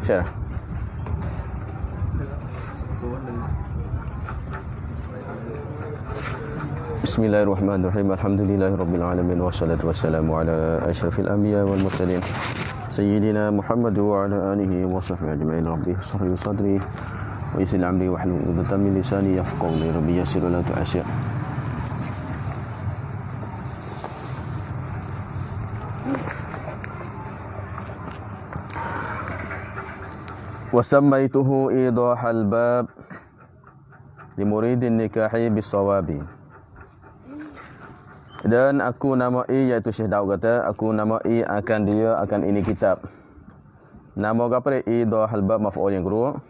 Syarah. Bismillahirrahmanirrahim. Alhamdulillahirabbil alamin wassalatu wassalamu ala asyrafil anbiya wal mursalin sayyidina Muhammad wa ala alihi wa sahbihi ajma'in. Rabbi shrah li sadri wa yassir amri wahlul 'uqdatam min lisani yafqahu qawli. Rabbi yassir wa la tu'assir. Wa sammaituhu idahal bab li muridin nikahi bisawabi. Dan aku namai, iaitu Syekh Daud kata, aku namai akan dia akan ini kitab. Nama apa dia? Idahal bab, maf'ul yang kedua.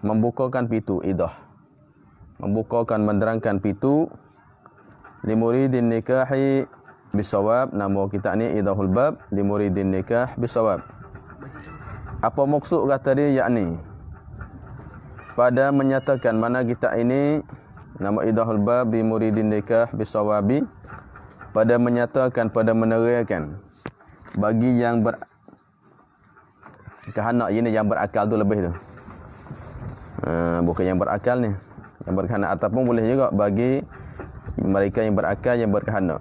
Membukakan pintu, idah. Membukakan, menerangkan pintu li muridin nikahi bisawab. Nama kitab ni idahul bab li muridin nikah bisawab. Apa maksud kata dia? Yakni pada menyatakan mana kitab ini nama idahul bab li muridin nikah bisawabi, pada menyatakan, pada menerangkan bagi yang kehendak, ini yang berakal tu lebih tu. Bukan yang berakal ni, yang berkehendak, ataupun boleh juga bagi mereka yang berakal, yang berkehendak.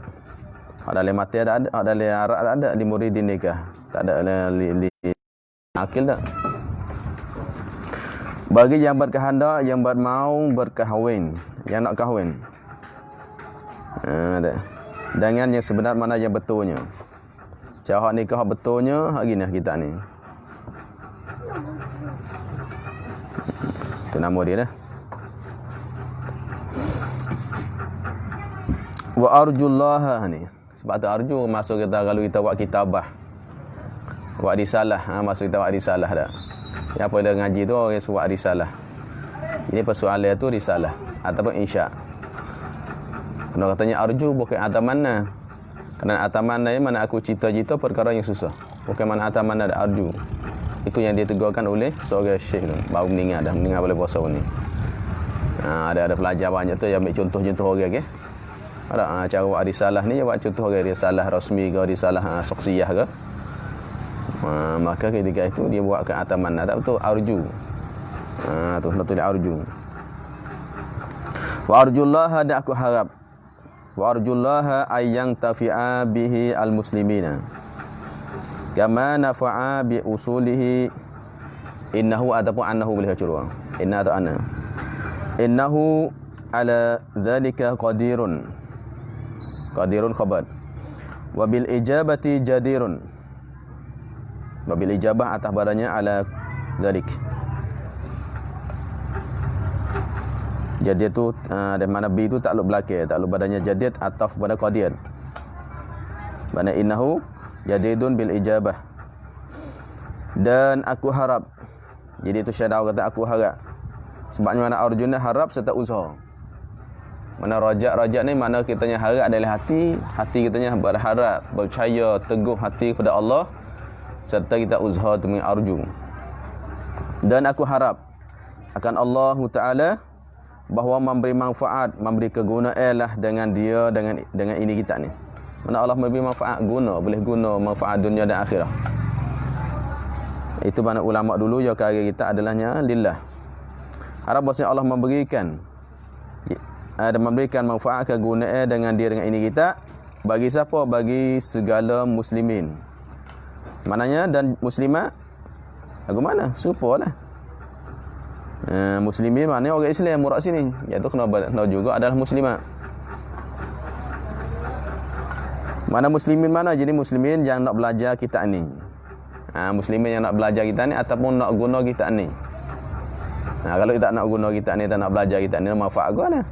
Hak dalam mati ada, hak dalam Arab ada di muridin nikah. Tak ada li akil tak. Bagi yang berkehendak, yang bermau berkahwin, yang nak kahwin. Dengan yang sebenar mana yang betulnya. Cara nikah betulnya hak gini kita ni. Itu nama dia dah. Wa arjullaha ni. Sebab tu arju masuk kita kalau kita buat kitabah. Buat risalah, masuk kita buat risalah dah. Yang apa dia ngaji tu orang buat risalah. Ini persoalan tu risalah ataupun insya. Kena katanya arju bukan atamanna. Kerana atamanna ni mana aku cita-cita perkara yang susah. Bukan mana atamanna ada arju. Itu yang ditegurkan oleh seorang syekh tu. Baru meninggal boleh puasa ni. Ada pelajar banyak tu yang ambil contoh-contoh orang ke. Ada cara buat risalah ni, buat contoh orang risalah rasmi ke, risalah saksiyah ke. Maka ketika itu dia buatkan atamanna, tak betul arju. Tu betul arju. Wa arjullaha, dan aku harap. Wa arjullaha ayyang tafi'a bihi al-muslimina kama nafa'a bi usulihi. Innahu ataupun annahu boleh curang. Inna atau anna. Innahu ala dhalika qadirun. Qadirun khabar. Wa bil ijabati jadirun. Wa bil ijabah atas badannya ala dhalik. Jadid tu dari mana bi tu takluk belakang, takluk badannya jadid ataf pada qadir. Mana innahu jadidun bil ijabah. Dan aku harap. Jadi itu Syekh kata aku harap. Sebabnya mana arjuna harap serta usaha. Mana rajak ni mana kitanya harap adalah hati kitanya berharap, percaya, teguh hati kepada Allah serta kita usaha demi arju. Dan aku harap akan Allah Taala bahawa memberi manfaat, memberi kegunaan lah dengan dia, dengan ini kita ni. Mana Allah memberi manfaat, boleh guna manfaat dunia dan akhirat. Itu mana ulama dulu yang karya kita adalahnya lillah. Harap bahasanya Allah memberikan manfaat kegunaan dengan dia, dengan ini kita. Bagi siapa? Bagi segala muslimin. Maknanya dan muslimat lagu mana? Supalah. Muslimin maknanya orang Islam murak sini. Iaitu kena juga adalah muslimat. Mana muslimin mana? Jadi muslimin yang nak belajar kitab ni. Muslimin yang nak belajar kitab ni ataupun nak guna kitab ni. Kalau kita nak guna kitab ni, tak nak belajar kitab ni, manfaat gua lah.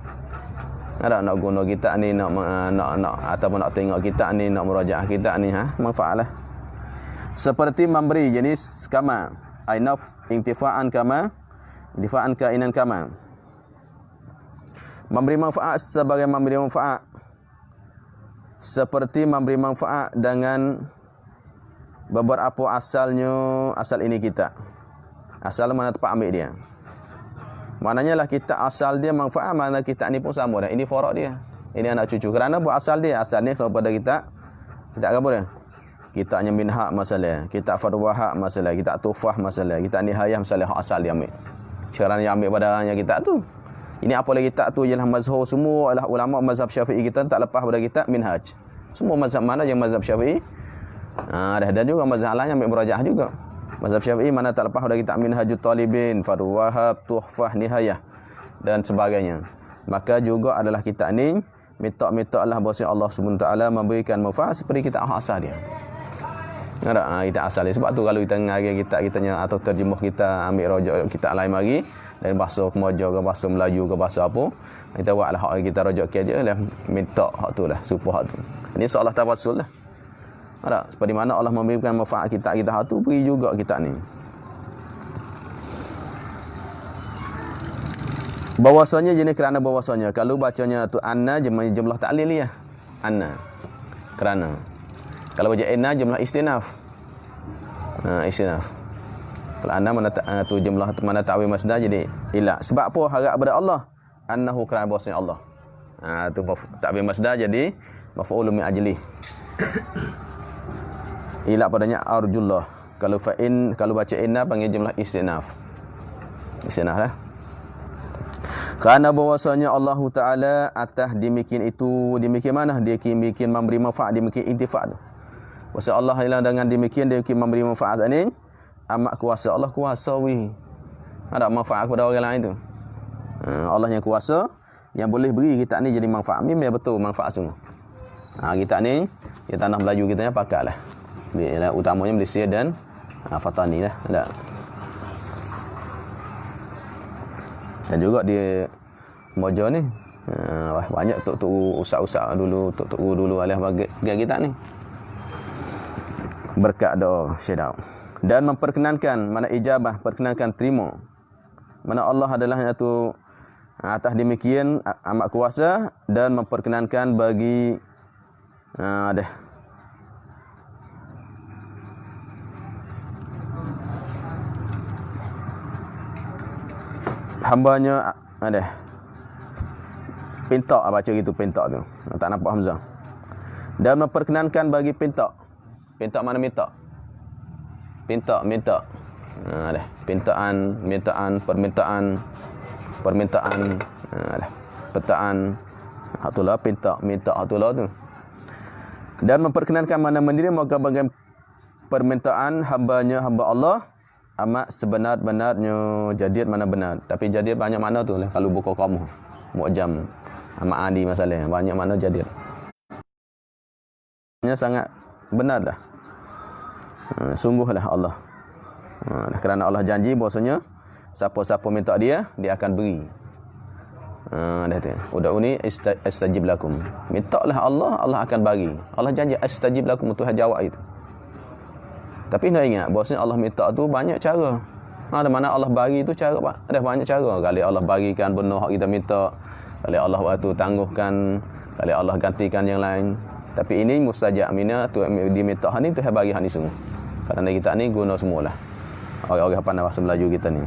Ada nak guna kitab ni, nak ataupun nak tengok kitab ni, nak merajaah kitab ni, manfaatlah. Seperti memberi jenis kama, ainaf intifa'an kama, intifa'an kainan kama. Memberi manfaat sebagai memberi manfaat. Seperti memberi manfaat dengan beberapa asalnya, asal ini kita. Asal mana tempat ambil dia. Maknanya lah kita asal dia manfaat, mana kita ni pun sama dah. Ini farak dia. Ini anak cucu. Kerana buat asal dia. Asal ni kepada kita apa dia? Kitabnya minhaq masalah, kitab farwahaq masalah, kitab tufah masalah, kitab nihayah masalah hak asal dia ambil. Sekarang dia ambil padanya kitab tu. Ini apa lagi kitab tu ialah mazhab semua adalah ulama mazhab Syafi'i kita tak lepas pada kitab minhaj. Semua mazhab mana yang mazhab Syafi'i? Dan juga mazhab lain yang ambil murajaah juga. Mazhab Syafi'i mana tak lepas pada kitab Minhajut Talibin, Farwahab, Tuhfah, Nihayah dan sebagainya. Maka juga adalah kitab ni minta Allah bahasa Allah SWT memberikan manfaat seperti kitab asal dia. Ada kita asal dia. Sebab tu kalau kita ngaji kitab kitanya atau terjemah kita ambil rojak kitab lain lagi dari bahasa Kemoja ke bahasa Melayu ke bahasa apa, kita buatlah hak kita rojak ke aja lah, minta hak tu lah, supaya hak tu. Ini soalah tawassul lah. Ada seperti mana Allah memberikan manfaat kitab kita hak tu, beri juga kitab ni. Bahwasanya jenis kerana bahwasanya kalau bacanya tu anna jumlah ta'lil ya. Anna. Kerana. Kalau baca inna jumlah istinaf. Istinaf. Kalau anna mana tu jumlah mana ta'wil masdar jadi ila. Sebab apa harap kepada Allah? Annahu kerana bahwasanya Allah. Tu ta'wil masdar jadi maf'ulun min ajli. Ila padanya arjullah. Kalau baca inna panggil jumlah istinaf. Istinaf lah. Kerana bahwasanya Allah Ta'ala atas demikian itu, demikian mana? Dia demikian memberi manfaat, demikian intifak tu. Kuasa Allah ialah dengan demikian dia memberi manfaat ni. Amat kuasa Allah kuasa weh. Ada manfaat kepada orang lain tu. Allah yang kuasa yang boleh beri kita ni jadi manfaat. Memang betul manfaat sungguh. Kita ni di tanah Melayu kita ni pakailah. Biarlah utamanya Malaysia dan Fatani lah. Ada. Dan juga dia Mojo ni banyak tok-tok usah-usah dulu, tok-tok dulu alih bagi kita ni. Berkat doa syedau. Dan memperkenankan mana ijabah, perkenankan terima. Mana Allah adalah itu atas demikian amat kuasa dan memperkenankan bagi hambanya pinta baca gitu pinta tu. Tak nampak hamzah. Dan memperkenankan bagi pinta. Pinta mana minta? Pinta, minta. Pintaan, permintaan. Petaan. Hatulah pinta, minta hatulah tu. Dan memperkenankan mana menerima bagian permintaan hamba Allah amat sebenar-benarnya jadiat mana benar. Tapi jadiat banyak mana tu lah. Kalau buka kamu mu'jam amat adi masalah banyak mana jadiat. Sangat benar dah. Sungguhlah Allah. Kerana Allah janji bahwasanya siapa-siapa minta dia akan beri. Dah tu. Ud'uni astajib lakum. Mintalah Allah akan bagi. Allah janji astajib lakum, Tuhan jawab itu. Tapi nak ingat bahwasanya Allah minta tu banyak cara. Ada mana Allah bagi tu cara ada banyak cara. Kali Allah bagikan benda hak kita minta, kali Allah waktu tangguhkan, kali Allah gantikan yang lain. Tapi ini mustajab mina tu diminta ni Tuhan bagi hak ni semua. Kerana kita ni guna semualah. Orang-orang pandai bahasa Melayu kita ni.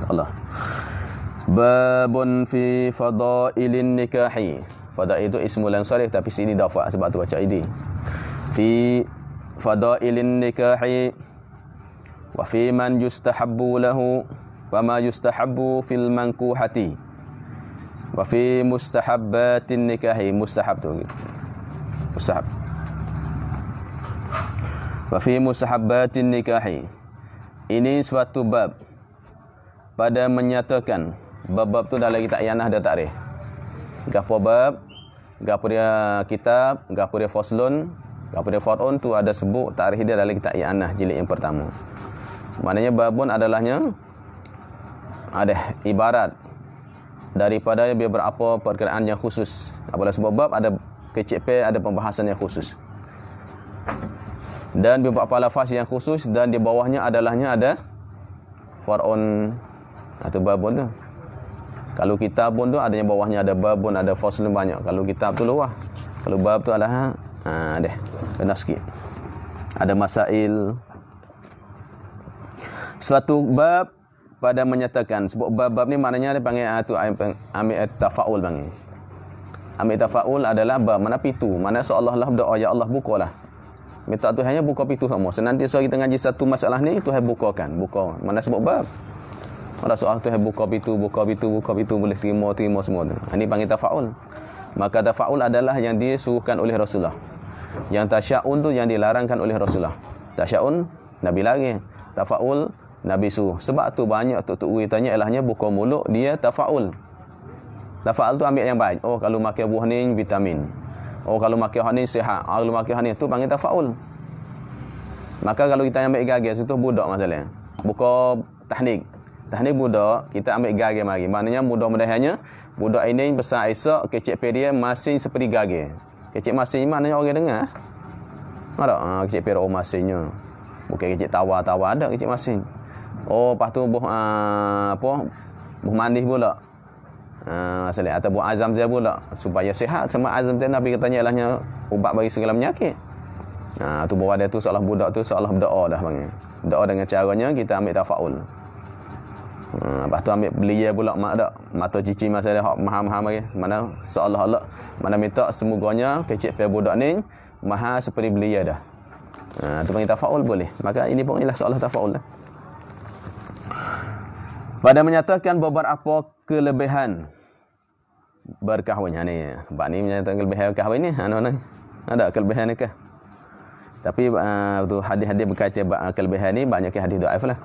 Allah. Babun fi fadailin nikahi. Fadail itu ismul ansarif tapi sini dafa sebab tu baca ID. Fi fadailin nikahi wa fi man yustahabbu lahu wa ma yustahabbu fil mankuhati wa fi mustahabbatin nikahi. Mustahab tu gitu. Mustahab. Wa fi mustahabbatin nikahi. Ini suatu bab pada menyatakan bab-bab tu dalam kitab Yanah ada tarikh. Gapo bab, gapo dia kitab, gapo dia faslun, gapo dia far'un tu ada sebut tarikh dia dalam kitab Yanah jilid yang pertama. Maknanya babun adalahnya ada ibarat daripada beberapa perkara yang khusus. Apabila sebab bab ada kecil ada pembahasan yang khusus. Dan beberapa lafaz yang khusus dan di bawahnya adalahnya ada far'un atau babun tu. Kalau kitab pun tu adanya bawahnya ada babun, ada faslun banyak. Kalau kitab tu luah. Kalau bab tu adalah deh kena sikit. Ada masail. Suatu bab pada menyatakan sebab bab-bab ni maknanya dia panggil tu ambil tafaul panggil. Ambil tafaul adalah mana pintu, mana seolah-olah berdoa ya Allah bukalah. Minta Tuhannya buka pintu semua. Senantiasa kita ngaji satu masalah ni Tuhan bukakan, buka. Mana sebut bab. Ada soal Tuhan buka pintu boleh terima semua tu. Ini panggil tafaul. Maka tafaul adalah yang disuruhkan oleh Rasulullah. Yang tasyaun tu yang dilarangkan oleh Rasulullah. Tasyaun Nabi larang, tafaul Nabi suruh. Sebab tu banyak tok ui tanya elahnya buka mulut dia tafaul. Tafaul tu ambil yang baik. Oh kalau makan buah ni vitamin. Oh kalau makan ni sihat. Kalau makan ni tu panggil tafaul. Maka kalau kita ambil gagal situ budak masalah. Buka tahnik. Tahnik budak, kita ambil gagal mari. Maknanya mudah-mudahannya budak ini besar esok kecik peria masing seperti gagal. Kecik masing maknanya orang dengar. Ada kecik peria masingnya. Bukan kecik tawa-tawa ada kecik masing. Oh lepas tu buh manis pula. Masalah atau buah azam saya pula supaya sihat sama azam tadi Nabi katanya ilahnya ubat bagi segala penyakit. Tu bawa dia tu seolah budak tu seolah berdoa dah panggil. Doa dengan caranya kita ambil tafaul. Lepas tu ambil belia pula mak dak. Mata cici masa dia hak maha-maha bagi. Mana seolah-olah mana minta semuganya kecik pe budak ni maha seperti belia dah. Tu panggil tafaul boleh. Maka ini pun ialah seolah tafaul lah. Pada menyatakan beberapa kelebihan berkahwin ni. Bab ni menyatakan kelebihan berkahwin ni. Ada kelebihan ni ke? Tapi tu hadis-hadis berkaitan kelebihan ni banyak hadis dhaif lah.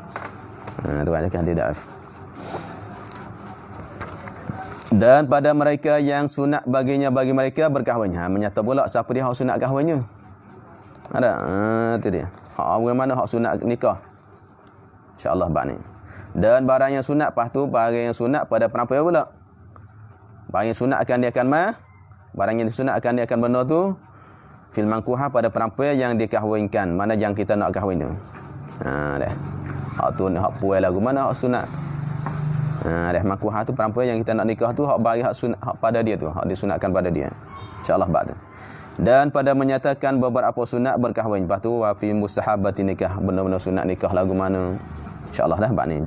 Tu banyak hadis dhaif. Dan pada mereka yang sunat bagi mereka berkahwin. Menyata pula siapa dia hak sunat kahwinnya. Ada. Tu dia. Hak mana hak sunat nikah. InsyaAllah bab ni. Dan barang yang sunat lepas tu barang yang sunat pada perempuan pula. Barang yang sunat akan dia akan barang yang sunat akan dia akan benar tu fil mankuha pada perempuan yang dikahwinkan. Mana yang kita nak kahwin tu. Dah. Hak tu hak puai lagu mana hak sunat. Dah mankuha tu perempuan yang kita nak nikah tu hak bagi hak sunat hak pada dia tu, hak disunatkan pada dia. Insya-Allah bab tu. Dan pada menyatakan beberapa sunat berkahwin. Lepas tu wa fi mustahabati nikah, benar-benar sunat nikah lagu mana. InsyaAllah dah bab ni.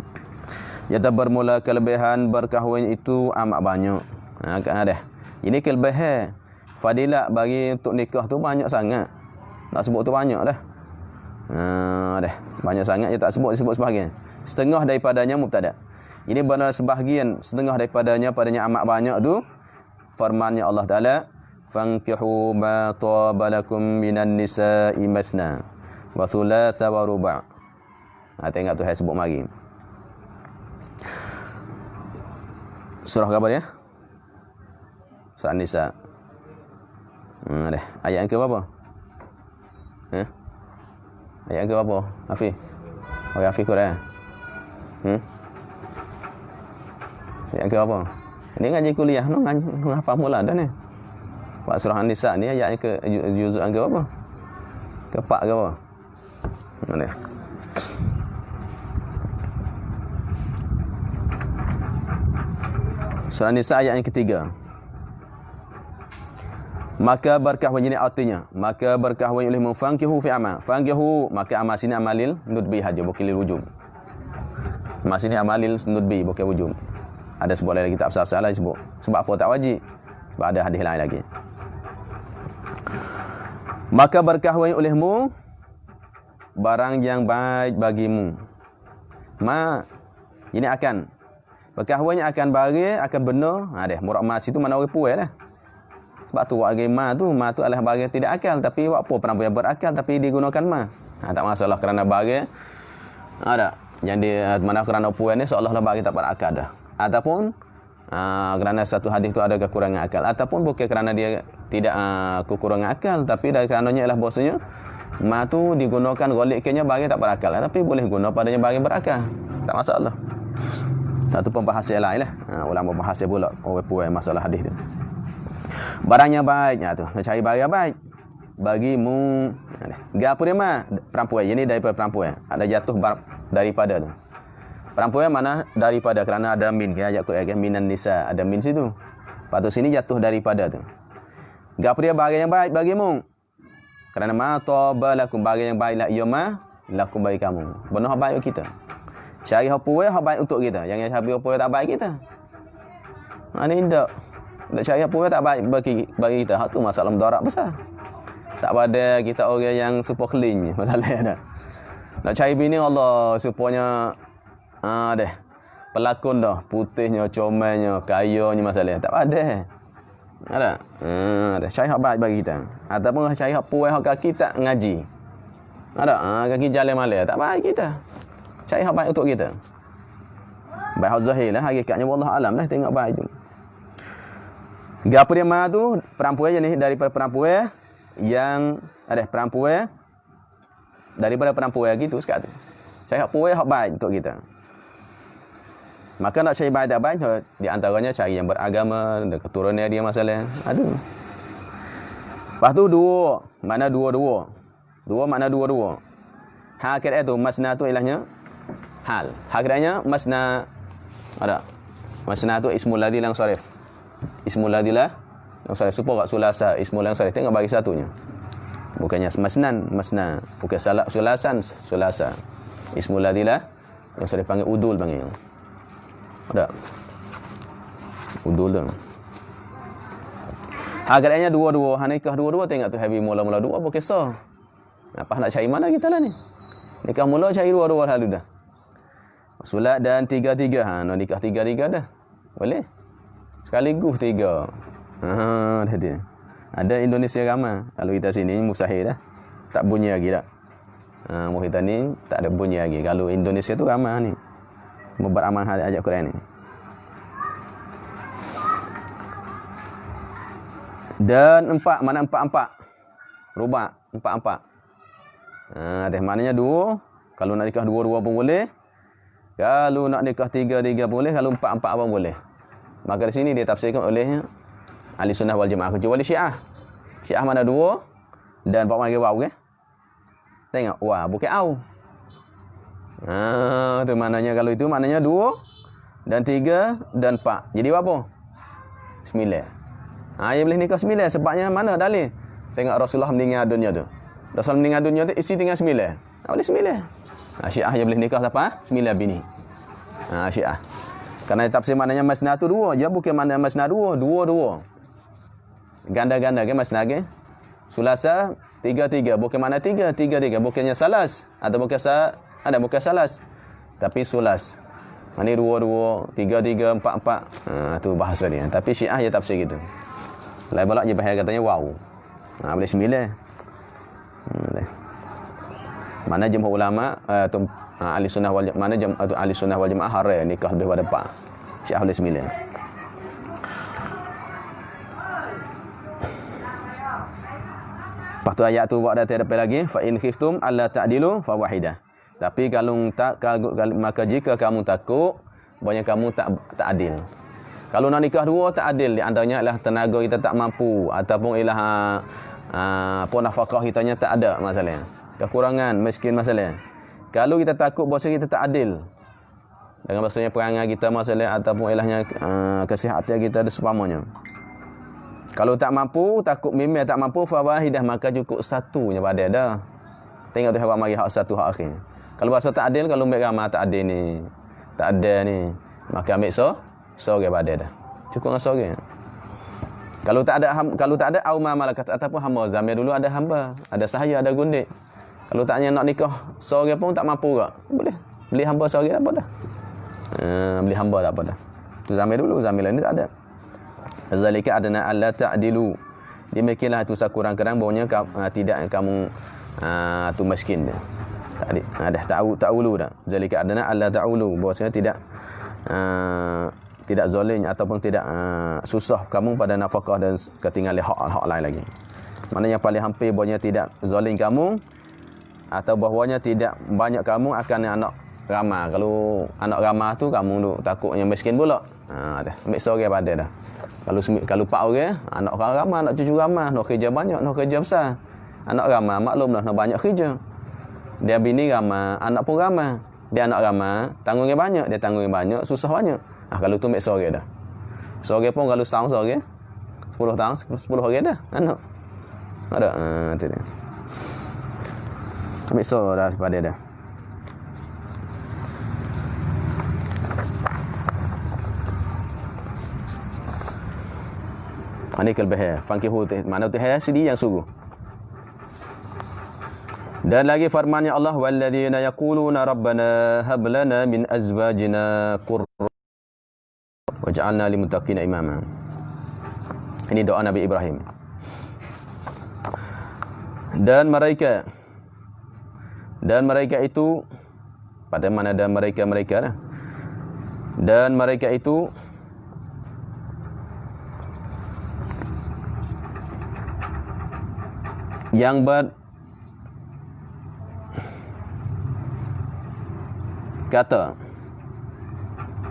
Yata bermula kelebihan berkahwin itu amat banyak. Dah. Ini kelebihan. Fadilat bagi untuk nikah tu banyak sangat. Nak sebut tu banyak dah. Dah. Banyak sangat dia tak disebut sebahagian. Setengah daripadanya mubtada. Ini benar sebahagian, setengah daripadanya amat banyak tu firman-Nya Allah Taala, "Fankihu ma taba lakum minan nisa'i masna wa thulatha wa ruba'." Tengok tu saya sebut mari. Surah apa dia? Surah An-Nisa. Dah. Ayat yang ke berapa? Ayat yang ke berapa? Hafiz. Oh, Hafiz Quran. Ayat yang ke berapa? Ini ngaji kuliah, ngaji hafal mula dah ni. Buat surah An-Nisa ni ayat yang ke juzuk yang ke berapa? Ke-4 ke apa? Mana? Surah An-Nisa ayat yang ketiga. Maka berkahwin ini artinya, maka berkahwin oleh mufankihu fi amal. Fankihu maka amal sini amalil nudbi haja bukan lil wujub. Amal sini amalil nudbi bukan wujub. Ada sebut dalam kitab asal-asal lain sebut. Sebab apa tak wajib? Sebab ada hadis lain lagi. Maka berkahwin olehmu barang yang baik bagimu. Ini akan berkahwinnya akan bagi akan benar. Dah murad mas itu mana orang puai dah. Sebab tu wak ma tu adalah bagi tidak akal, tapi wak apa perempuan yang berakal tapi digunakan tak masalah kerana bagi ada yang di mana kerana puai ni seolah-olah bagi tak berakal dah. Ataupun kerana satu hadis tu ada kekurangan akal, ataupun bukan kerana dia tidak kekurangan akal, tapi dari kerananya ialah bahasanya ma tu digunakan goliknya bagi tak berakal, tapi boleh guna padanya bagi berakal, tak masalah. Satu pembahasan lain lah. Ulama bahasa pula orang puai masalah hadis tu. Barangnya baiknya tu, cari barang yang baik bagimu. Gapo dia perempuan. Ini daripada perempuan. Ada jatuh daripada tu. Perempuan mana daripada, kerana ada min ke ayat Quran minan nisa, ada min situ. Patut sini jatuh daripada tu. Gapo dia barang yang baik bagimu. Kerana ma tabalakum barang yang baiklah ia lakum bagi kamu. Benar baik kita. Cari hak puai hak baik untuk kita. Jangan cari hak puai tak baik kita. Ini indak. nak cari apa tak baik bagi kita. Hak tu masalah mudarat besar. Tak pada kita orang yang super clean masalah dah. Nak cari bini Allah supaya deh pelakon dah, putihnya, comelnya, kayanya masalah. Tak ada. Ada. Ada. Cari hak baik bagi kita. Ataupun cari hak puai hak kaki tak ngaji. Ada. Kaki jalan malam tak baik kita. Cari hak baik untuk kita. Baik hak zahir lah, hakikatnya wallah alam lah, tengok baik tu. Gapo dia mah tu perempuan jenis daripada perempuan yang ada perempuan daripada perempuan gitu sekat tu. Cari hak puai hak baik untuk kita. Maka nak cari baik tak baik, di antaranya cari yang beragama, dan keturunan dia masalah. Aduh. Lepas tu dua. Mana dua-dua? Dua makna dua-dua. Hal kira tu, masna tu ilahnya hal. Hal kiranya masna ada. Masna tu ismul ladhi lang sarif. Ismul ladhi lang sarif. Supaya sulasa ismul lang sarif. Tengok bagi satunya. Bukannya masnan, masna. Bukan sulasan, sulasa. Ismul ladhi lang yang sarif panggil udul panggil. Ada. Udul tu. Harganya dua-dua. Nikah dua-dua tengok tu habis mula-mula dua apa kisah. Apa nak cari mana kita lah ni? Nikah mula cari dua-dua lalu dah. Solat dan tiga-tiga. Nak nikah tiga-tiga dah. Boleh? Sekaligus tiga. Dah dia. Ada Indonesia ramai. Kalau kita sini mustahil dah. Tak bunyi lagi dah. Mu kita ni tak ada bunyi lagi. Kalau Indonesia tu ramai ni. Beramal hal ayat Quran ni. Dan empat, mana empat-empat? Rubah, empat-empat. Maknanya dua. Kalau nak nikah dua-dua pun boleh. Kalau nak nikah tiga-tiga pun boleh. Kalau empat-empat pun boleh. Maka di sini dia tafsirkan oleh Ahli Sunnah wal Jamaah. Kecuali Syiah. Syiah mana dua. Dan pak panggil waw ke? Tengok, wah, bukan au. Itu maknanya kalau itu maknanya dua dan tiga dan empat. Jadi apa? 9. Yang boleh nikah 9. Sebabnya mana dalil? Tengok Rasulullah meninggal dunia tu. Rasul meninggal dunia tu isi tinggal 9. Boleh 9. Syiah yang boleh nikah siapa? 9 bini. Syiah. Kerana tafsir maknanya masna tu dua. Dia bukan makna masna dua. Dua-dua. Ganda-ganda ke masna ke? Sulasa 3-3. Bukan makna 3-3. Bukannya salas. Atau bukan ada bukan salas, tapi sulas. Ini 2-2, 3-3, 4-4. Tu bahasa dia. Tapi Syiah dia tafsir gitu. Lain pula dia bahaya katanya wow. Boleh 9. Mana jumhur ulama tu ahli sunnah wal mana ahli sunnah wal jamaah haram nikah lebih pada 4. Syiah boleh 9. Lepas tu ayat tu buat data depan lagi, fa in khiftum alla ta'dilu fa wahidah. Tapi kalau maka jika kamu takut, banyak kamu tak adil. Kalau nak nikah dua tak adil, di antaranya ialah tenaga kita tak mampu ataupun ialah nafkah kitanya tak ada masalahnya. Kekurangan, miskin masalah. Kalau kita takut bahasa kita tak adil. Dengan bahasanya perangai kita masalah ataupun ilahnya kesihatan kita dan seumpamanya. Kalau tak mampu, takut memang tak mampu fa wahidah, maka cukup satunya pada dah. Tengok tu hak mari hak satu hak akhir. Kalau bahasa tak adil, kalau ambil ramah tak adil ni, tak ada ni, maka ambil sore pada dah. Cukup dengan sore. Kalau tak ada au ma malakat ataupun hamba zaman dulu ada hamba, ada sahaya, ada gundik. Kalau taknya nak nikah sore pun tak mampu ke? Boleh. Beli hamba sore apa dah. Beli hamba tak apa dah. Tu zaman dulu, zaman lain ni tak ada. Zalika adna alla ta'dilu. Demikianlah itu sekurang-kurang baunya tidak kamu tu miskin dia. Dah ta'ulu dah. Zalika adna alla ta'ulu, bahwasanya tidak zalim ataupun tidak susah kamu pada nafkah dan ketinggalan hak lain lagi. Maknanya paling hampir bahwasanya tidak zalim kamu atau bahwasanya tidak banyak kamu akan anak ramah. Kalau anak ramah tu kamu takutnya miskin pula. Dah ambil sore pada dah. Kalau 4 orang, anak orang ramah, anak cucu ramah, nak kerja banyak, nak kerja besar. Anak ramah maklumlah nak banyak kerja. Dia bini ramah, anak pun ramah. Dia anak ramah, tanggungnya banyak, dia tanggungnya banyak, susah banyak. Kalau tu ambil sore dah. Sore pun kalau setahun sore, 10 tahun 10 orang dah anak. Ada tu dia. Ambil sore dah pada dah. Ini kelebihan. Fankihu mana tu sendiri yang suruh. Dan lagi firman-Nya Allah, walladzina yaquluna rabbana hab lana min azwajina qurrata waj'alna lil muttaqina imama. Ini doa Nabi Ibrahim. Dan mereka itu pada mana dan mereka lah. Dan mereka itu yang kata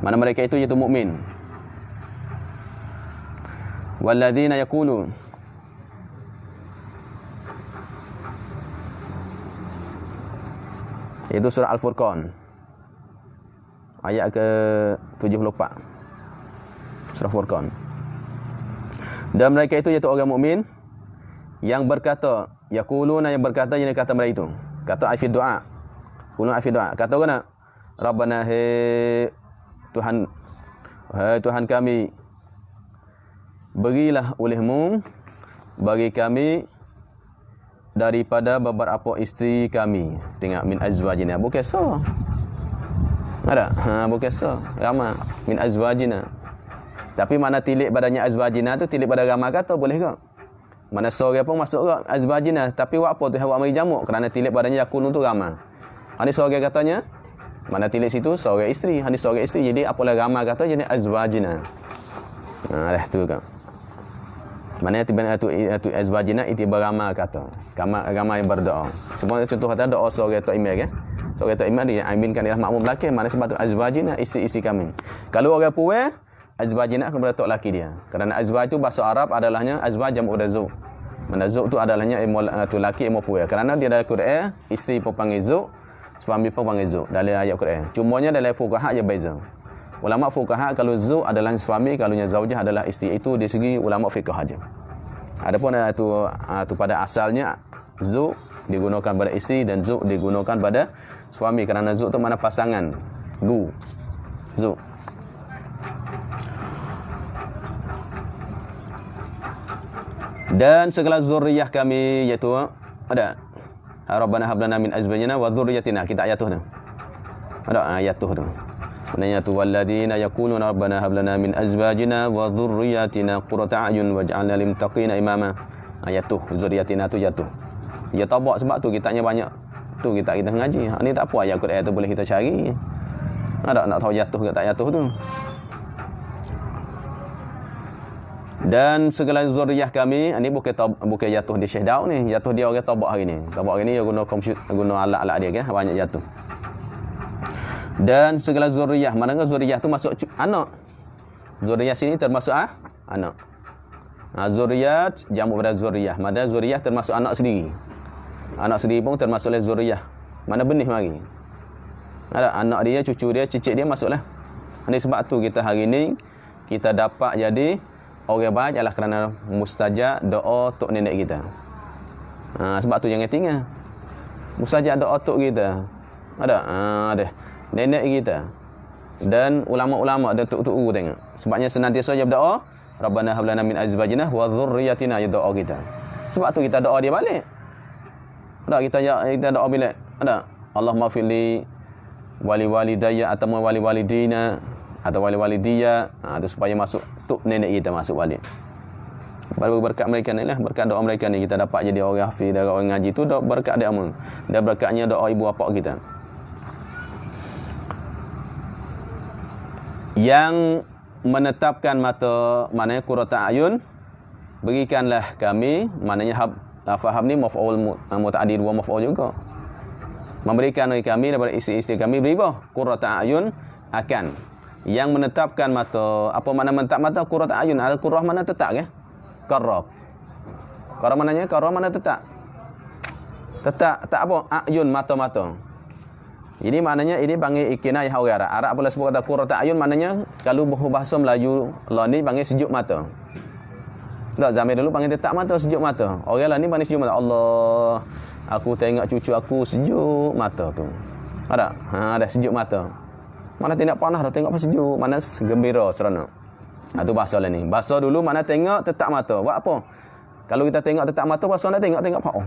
mana mereka itu iaitu mukmin. Walladzina yaqulun itu surah Al-Furqan ayat ke-74 surah Furqan. Dan mereka itu iaitu orang mukmin yang berkata, yaquluna yang berkata yang kata mereka itu kata afid doa kulun afid doa kata orang Rabbana Tuhan, wahai Tuhan kami, berilah olehmu bagi kami daripada beberapa isteri kami. Tengok min azwajina, bukan so. Ada? Bukan so. Ramai min azwajina. Tapi mana tilik badannya azwajina tu tilik pada ramai kata boleh ke? Mana sore pun masuk ke azwajina, tapi buat apa tu awak mari jamak kerana tilik badannya yakun tu ramai. Ini sore katanya mana tilik situ seorang isteri, ini seorang isteri, jadi apalah ramai kata jadi azwajina. Dah tu kan. Mana tiba tu azwajina itu beramai kata. Ramai yang berdoa. Semua contoh kata doa seorang tu imam kan. Seorang tu imam dia aminkan dia makmum belakang, mana sebab tu azwajina isteri-isteri kami. Kalau orang puai azwajina akan berdatuk laki dia. Kerana azwaj tu bahasa Arab adalahnya azwaj jamak pada zauj. Mana zauj tu adalahnya tu laki ilmu puai. Kerana dia dalam Quran isteri pun panggil zauj, suami pun panggil zauj dalam ayat Quran. Cumanya dalam fuqaha je beza. Ulama fuqaha kalau zauj adalah suami, kalau zaujah adalah isteri. Itu dari segi ulama fiqh aja. Adapun tu pada asalnya zauj digunakan pada isteri dan zauj digunakan pada suami kerana zauj tu mana pasangan. Zauj. Dan segala zuriyah kami iaitu ada Rabbana hab lana min azwajina wa dhurriyyatina. Kita ayat tu. Ada ayat tu. Maknanya tu walladzina yaquluna rabbana hab lana min azwajina wa dhurriyyatina qurrata a'yun waj'alna lil muttaqina imama. Ayat tu zurriyyatina tu jatuh. Dia tabak sebab tu kitabnya banyak. Tu kita ngaji. Ni tak apa ayat Quran tu boleh kita cari. Ada nak tahu jatuh ke tak jatuh tu. Dan segala zuriyah kami, ini bukan jatuh di Syekh Daud ni, jatuh dia orang tabak hari ni. Tabak hari ni dia guna komputer, guna alat-alat dia kan, banyak jatuh. Dan segala zuriyah, manakah zuriyah tu masuk anak. Zuriyah sini termasuk anak. Zuriyat jamak pada zuriyah. Mana zuriyah termasuk anak sendiri. Anak sendiri pun termasuk oleh zuriyah. Mana benih mari. Ada anak dia, cucu dia, cicit dia masuklah. Ini sebab tu kita hari ni kita dapat jadi orang baik adalah kerana mustajab doa tok nenek kita. Sebab tu jangan tinggal. Mustajab doa tok kita. Ada nenek kita. Dan ulama-ulama dan tok-tok guru tengok. Sebabnya senantiasa dia berdoa, Rabbana hab lana min azwajina wa dhurriyyatina, ya doa kita. Sebab tu kita doa dia balik. Ada kita doa bila ada Allahumma fili wali walidayya atau wali walidina atau wali-walidiyya, itu supaya masuk tok nenek kita masuk balik. Baru berkat mereka ni lah, berkat doa mereka ni kita dapat jadi orang hafiz dan orang ngaji tu berkat dia amun. Dan berkatnya doa ibu bapa kita. Yang menetapkan mata maknanya qurrata ayun, berikanlah kami, maknanya faham ni maf'ul muta'addid wa maf'ul juga. Memberikan kami daripada isteri-isteri kami beriba qurrata ayun akan yang menetapkan mata. Apa makna menetap mata? Qurrata ayun. Ada qurrah mana tetap ke? Qarrah. Qarrah mananya? Qarrah mana tetap? Tetap apa? Ayun mata-mata. Jadi maknanya ini panggil kinayah orang Arab. Arab pula sebut kata qurrata ayun maknanya kalau bahasa Melayu lah ni panggil sejuk mata. Tak zaman dulu panggil tetap mata, sejuk mata. Orang lah ni panggil sejuk mata. Allah, aku tengok cucu aku sejuk mata tu. Ada? Ada sejuk mata. Mana tidak panas dah tengok apa sejuk, mana gembira seronok. Itu bahasa lah ni. Bahasa dulu mana tengok tetap mata. Buat apa? Kalau kita tengok tetap mata, bahasa nak tengok pak. Oh.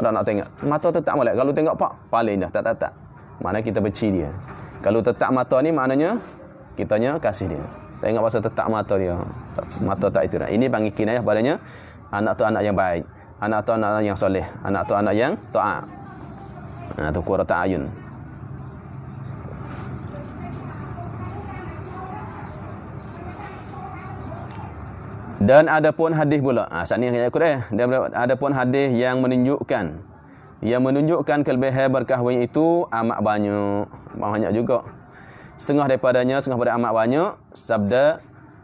Ada nak tengok. Mata tetap molek. Kalau tengok pak, paling dah tak. Mana kita benci dia. Kalau tetap mata ni maknanya kitanya kasih dia. Tengok bahasa tetap mata dia. Mata tak itu dah. Ini panggil kinayah padanya anak tu anak yang baik. Anak tu anak yang soleh. Anak tu anak yang taat. Tu qurratu ayun. Dan ada pun hadis pula. Saat ni saya ikut ada pun hadis yang menunjukkan kelebihan berkahwin itu amat banyak juga. Setengah daripadanya, setengah pada amat banyak sabda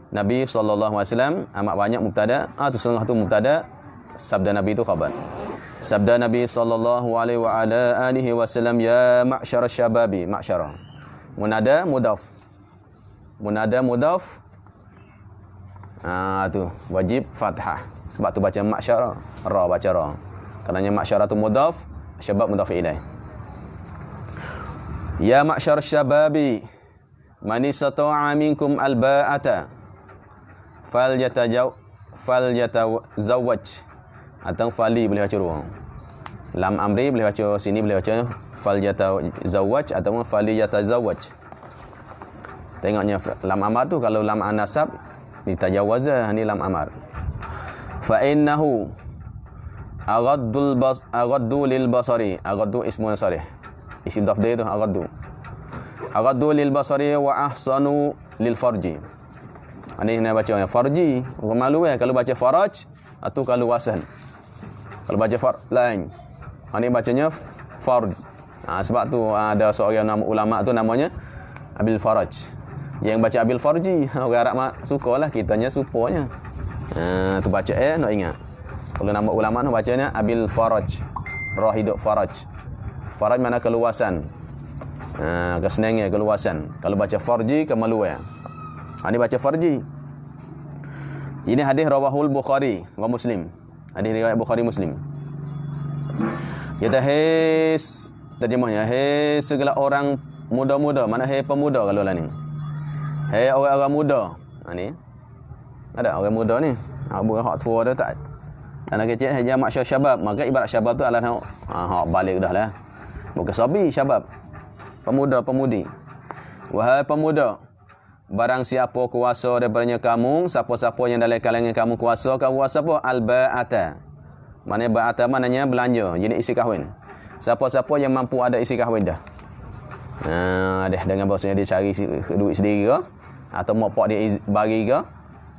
Nabi SAW, amat banyak mubtada. Tu setengah tu mubtada, sabda Nabi itu khabar. Sabda Nabi SAW, ya ma'syara syababi, ma'syara. Munada mudaf. Tu wajib fathah. Sebab tu baca ma'syara, ra baca ra. Kerana ma'syara tu mudaf, syabab mudaf ilaih. Ya ma'syar syababi, man istata'a minkum alba'ata falyatazawwaj. Atau fali boleh baca dua. Lam amri boleh baca sini, boleh baca falyatazawwaj atau faliyatazawwaj. Tengoknya lam amar tu kalau lam anasab ditajawazah, ni lam amar. Fa innahu aghaddu lil basari. Aghaddu ismun sarih. Isim dhaf dia tu aghaddu. Aghaddu lil basari wa ahsanu lil farji. Ini nak baca yang farji. Orang malu kalau baca faraj atau kalau wasan. Kalau baca lain. Ini bacanya farj. Sebab tu ada seorang nama ulama tu namanya Abil Faraj. Yang baca Abil Farji, orang Arab sukalah, kitanya supaya. Tu baca nak ingat. Kalau nama ulama tu bacanya Abil Faraj. Ra hidup Faraj. Faraj mana keluasan. Kesenangan, keluasan. Kalau baca Farji, kemaluan. Ini baca Farji. Ini hadis rawahul Bukhari wa Muslim. Hadis riwayat Bukhari Muslim. Kita terjemahnya segala orang muda-muda. Mana pemuda kalau lah ni. Orang-orang muda. Ni. Ada orang muda ni. Bukan hak tua dah tak. Anak kecil hanya maksud syabab. Maka ibarat syabab tu adalah hak balik dah lah. Bukan sabi syabab. Pemuda-pemudi. Wahai pemuda, barang siapa kuasa daripadanya kamu, siapa-siapa yang dalam kalangan kamu kuasa apa? Al-ba'ata. Maknanya ba'ata maknanya belanja, jenis isi kahwin. Siapa-siapa yang mampu ada isi kahwin dah. Dengan bahasanya dia cari duit sendiri ke, atau mak pak dia bagi ke.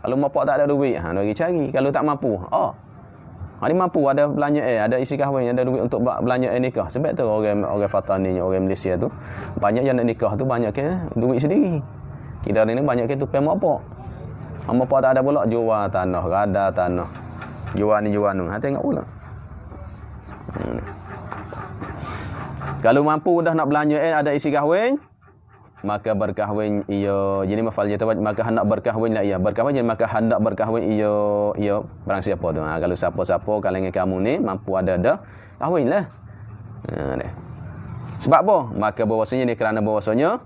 Kalau mak pak tak ada duit, dia cari. Kalau tak mampu, dia mampu ada belanja ada isi kahwin, ada duit untuk belanja nikah. Sebab tu orang Fatan ni, orang Malaysia tu banyak yang nak nikah tu banyak ke duit sendiri. Kita ni banyak ke tupai mak pak. Mak pak tak ada pula jual tanah, rada tanah. Jual ni. Tengok pula. Kalau mampu dah nak belanja ada isi kahwin, maka berkahwin ia. Jadi mafal jatawaj, maka hendak berkahwin lah ia. Berkahwin jadi maka hendak berkahwin ia barang siapa tu. Kalau siapa-siapa kalangan kamu ni mampu ada dah, kahwinlah. Sebab apa? Maka bahwasanya ni kerana bahwasanya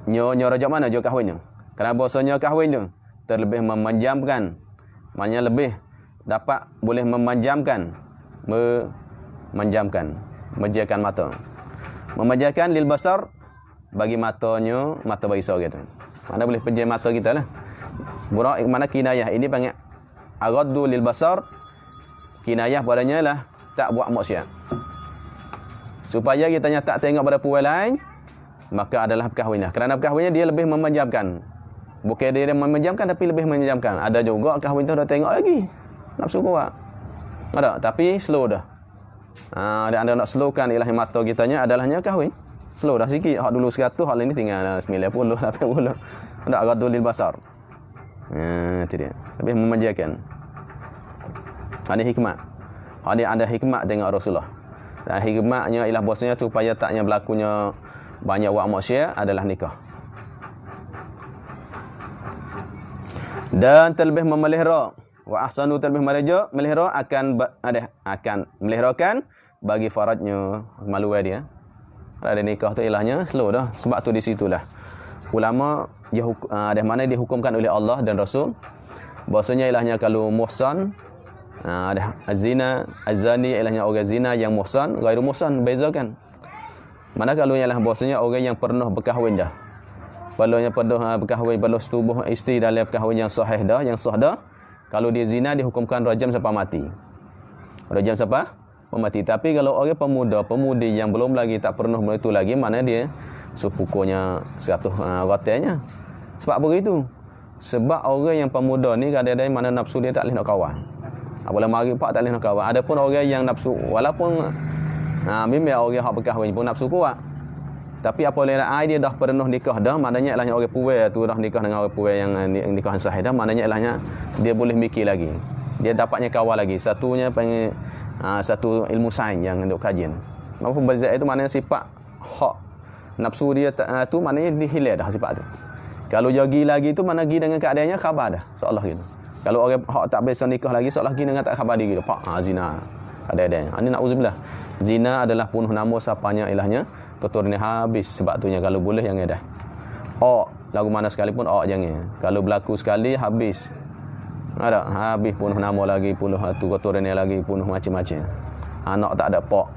nyo rajak mana jo kahwin tu. Kerana bahwasanya kahwin tu terlebih memanjamkan. Maknanya lebih dapat boleh memanjamkan, memanjakan mata. Memanjakan lil basar bagi matanya, mata bagi seorang tu. Mana boleh penjam mata kita lah. Burak mana kinayah ini panggil aghaddu lil basar. Kinayah padanya lah tak buat maksiat. Supaya kitanya tak tengok pada puan lain, maka adalah perkahwinan. Kerana perkahwinan dia lebih memanjamkan. Bukan dia memanjamkan tapi lebih memanjamkan. Ada juga kahwin tu dah tengok lagi. Nafsu kuat. Ada, tapi slow dah. Anda nak slowkan ilahi mata kitanya adalahnya kahwin. Slow dah sikit. Hak dulu 100, hak lain ni tinggal 90, 80. Ada aghaddu lil basar. Itu dia. Lebih memanjakan. Ada hikmat. Ada hikmat tengok Rasulullah. Dan hikmatnya ialah bahasanya supaya taknya berlakunya banyak wak maksiat adalah nikah. Dan terlebih memelihara wa ahsanu terlebih melihara akan meliharakan bagi faradnya maluai dia. Ada nikah tu ilahnya slow dah. Sebab tu di situlah ulama ada mana dihukumkan oleh Allah dan Rasul bahwasanya ilahnya kalau muhsan ada azina azani ilahnya orang zina yang muhsan ghairu muhsan bezakan. Mana kalau ialah bahwasanya orang yang pernah berkahwin dah. Balanya pernah berkahwin balas tubuh isteri dalam perkahwin yang sahih dah, yang sah dah. Kalau dia zina dihukumkan rajam sampai mati. Rajam sampai mati. Tapi kalau orang pemudi yang belum lagi tak pernah itu lagi, mana dia sepukunya 100 ratanya. Sebab begitu. Sebab orang yang pemuda ni kadang-kadang mana nafsu dia tak boleh nak kawan. Apabila mari pak tak boleh nak kawan. Adapun orang yang nafsu walaupun memang orang hak berkahwin pun nafsu kuat. Tapi apabila dia dah pernah nikah dah, maknanya ilahnya orang puai tu dah nikah dengan orang puai yang nikah sahih dah, maknanya ilahnya dia boleh mikir lagi. Dia dapatnya kawan lagi. Satunya panggil satu ilmu sains yang untuk kajian. Apa berbeza itu maknanya sifat hak nafsu dia tu maknanya dihilang dah sifat tu. Kalau jagi lagi tu mana pergi dengan keadaannya khabar dah seolah gitu. Kalau orang hak tak biasa nikah lagi seolah pergi dengan tak khabar diri pak zina. Keadaannya. Ini naudzubillah. Zina adalah penuh nama sapanya ilahnya keturunan habis sebab tunya kalau boleh jangan dah. Lagu mana sekalipun jangan. Kalau berlaku sekali habis. Ada habis penuh nama lagi penuh tu keturunan lagi penuh macam-macam. Anak tak ada pak.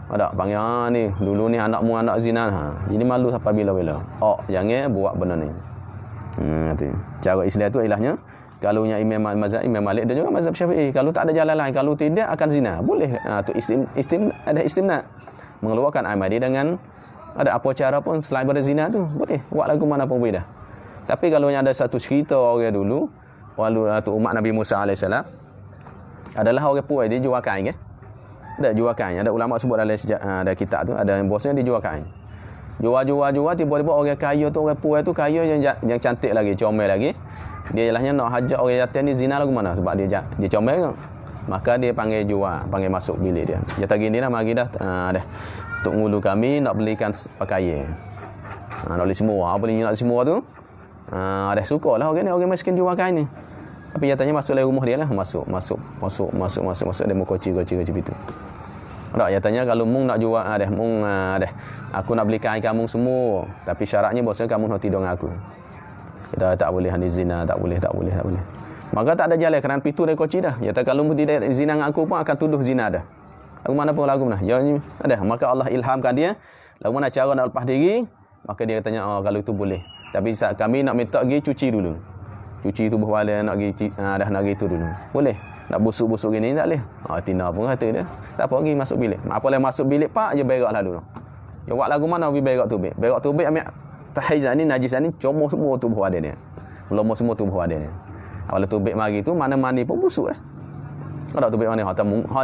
Ada panggil ni dulu ni anakmu anak zina Jadi malu sampai bila-bila. Jangan buat benda ni. Tu. Cara Islam tu ilahnya kalau nya Imam Malik dan juga mazhab Syafi'i kalau tak ada jalan lain kalau tidak akan zina. Boleh tu ada istimna. Mengeluarkan amal dia dengan ada apa cara pun selain pada zina tu boleh buat lagu mana pun boleh dah. Tapi kalau yang ada satu cerita orang dulu tu umat Nabi Musa alaihissalam adalah orang puai dia jual kain Ada jual kain. Ada ulama sebut dalam ada kitab tu ada yang bosnya dia jual kain. Jual tiba-tiba orang kaya tu orang puai tu kaya yang cantik lagi, comel lagi. Dia ilahnya nak hajat orang yatim ni zina lagu mana sebab dia comel kan. Maka dia panggil masuk bilik dia. Dia tagih ni dah mari dah dah. Tok ngulu kami nak belikan pakaian. Nak beli semua. Apa beli nak semua tu? Dah sukalah orang miskin jual kain ni. Tapi nyatanya masuk dalam rumah dia lah, masuk dia mau koci pintu. Tak, nyatanya kalau mung nak jual aku nak beli kain kamu semua, tapi syaratnya bosnya kamu nak tidur dengan aku. Kita tak boleh hani zina, tak boleh. Maka tak ada jalan kerana pintu dia koci dah. Nyata kalau tidak zina dengan aku pun akan tuduh zina dah. Lagu mana pun lagu mana. Ya ni ada. Maka Allah ilhamkan dia lagu mana cara nak lepas diri, maka dia tanya kalau itu boleh. Tapi kami nak minta pergi cuci dulu. Cuci tubuh badan nak pergi dah nak pergi itu dulu. Boleh. Nak busuk-busuk gini tak boleh. Tina pun kata dia. Tak apa pergi masuk bilik. Apa boleh masuk bilik pak je berak lalu. Ya buat lagu mana pergi berak tubik. Berak tubik ambil tahizan ni najis ni comot semua tubuh badan dia. Melomot semua tubuh badan dia. Kalau tubik mari tu mana mani pun busuk Ada tubik mana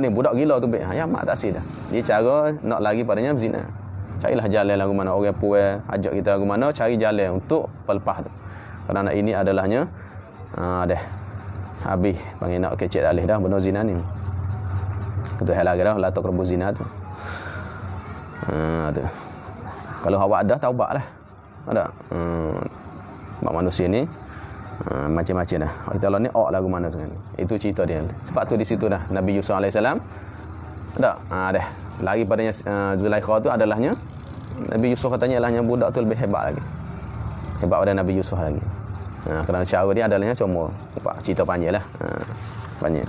ni budak gila tubik. Ya mak tak dah. Dia cara nak lari padanya berzina. Carilah jalan lagu mana orang puai ajak kita lagu mana cari jalan untuk pelepas tu. Kerana ini adalahnya dah habis panggil nak kecek alih dah benar zina ni. Itu hal lagi dah la taqrabu zina tu. Tu. Kalau awak dah taubatlah. Ada. Mak manusia ni macam-macam dah. Kita Allah ni lagu mana tu kan. Itu cerita dia. Sebab tu di situ dah Nabi Yusuf alaihissalam dah lari padanya Zulaikha tu adalahnya Nabi Yusuf katanya ilahnya budak tu lebih hebat lagi. Hebat pada Nabi Yusuf lagi. Kerana cara dia adalahnya cuma cerita panjang lah. Panjang.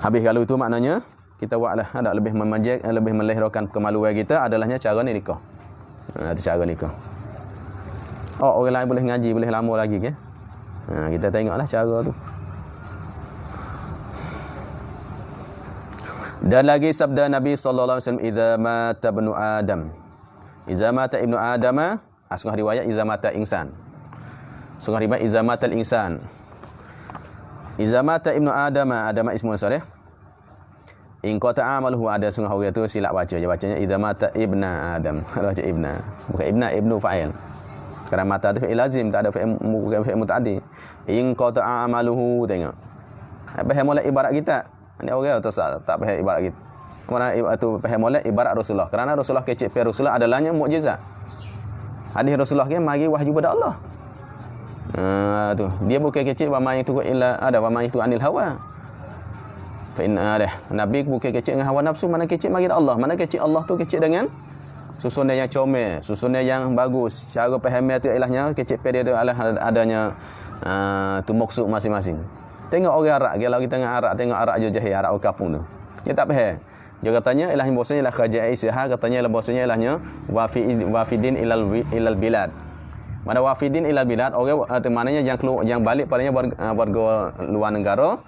Habis kalau itu maknanya kita buatlah ada lebih memanjang, lebih melahirkan kemaluan kita adalahnya cara ni nikah. Itu cara nikah. Orang lain boleh ngaji, boleh lama lagi ke? Kita tengoklah cara tu. Dan lagi sabda Nabi sallallahu alaihi wasallam, "Idza mata ibnu Adam." Idza mata ibnu Adam, asal riwayat idza mata insan. Sungguh riwayat idza mata al-insan. Idza mata ibnu Adam, Adam ismun salih. In qata amaluhu ada sungguh orang tu silap baca je bacanya idza mata ibna Adam. Baca ibna. Bukan ibnu fa'il. Kerana mata tu fi'il lazim, tak ada bukan fi'il muta'addi. In qata amaluhu tengok. Faham molek ibarat kita. Ini orang tu tak faham ibarat kita. Mana itu faham molek ibarat Rasulullah. Kerana Rasulullah kecik pi Rasulullah adalahnya mukjizat. Hadis Rasulullah ke mari wahyu pada Allah. Tu dia bukan kecil wa ma itu illa ada wa ma itu anil hawa. Fa inna Nabi bukan kecil dengan hawa nafsu, mana kecil mari Allah. Mana kecil Allah tu kecil dengan susunan yang comel, susunan yang bagus. Cara faham tu ilahnya kecik dia tu adalah adanya tu maksud masing-masing. Tengok orang Arab, kalau kita tengok Arab, tengok Arab je jahil, Arab kampung tu. Dia tak faham. Dia katanya ilahnya bahasanya ialah khaja Aisyah, katanya ialah bahasanya ilahnya wafidin ilal bilad. Mana wafidin ilal bilad, orang tu maknanya yang keluar, yang balik padanya warga luar negara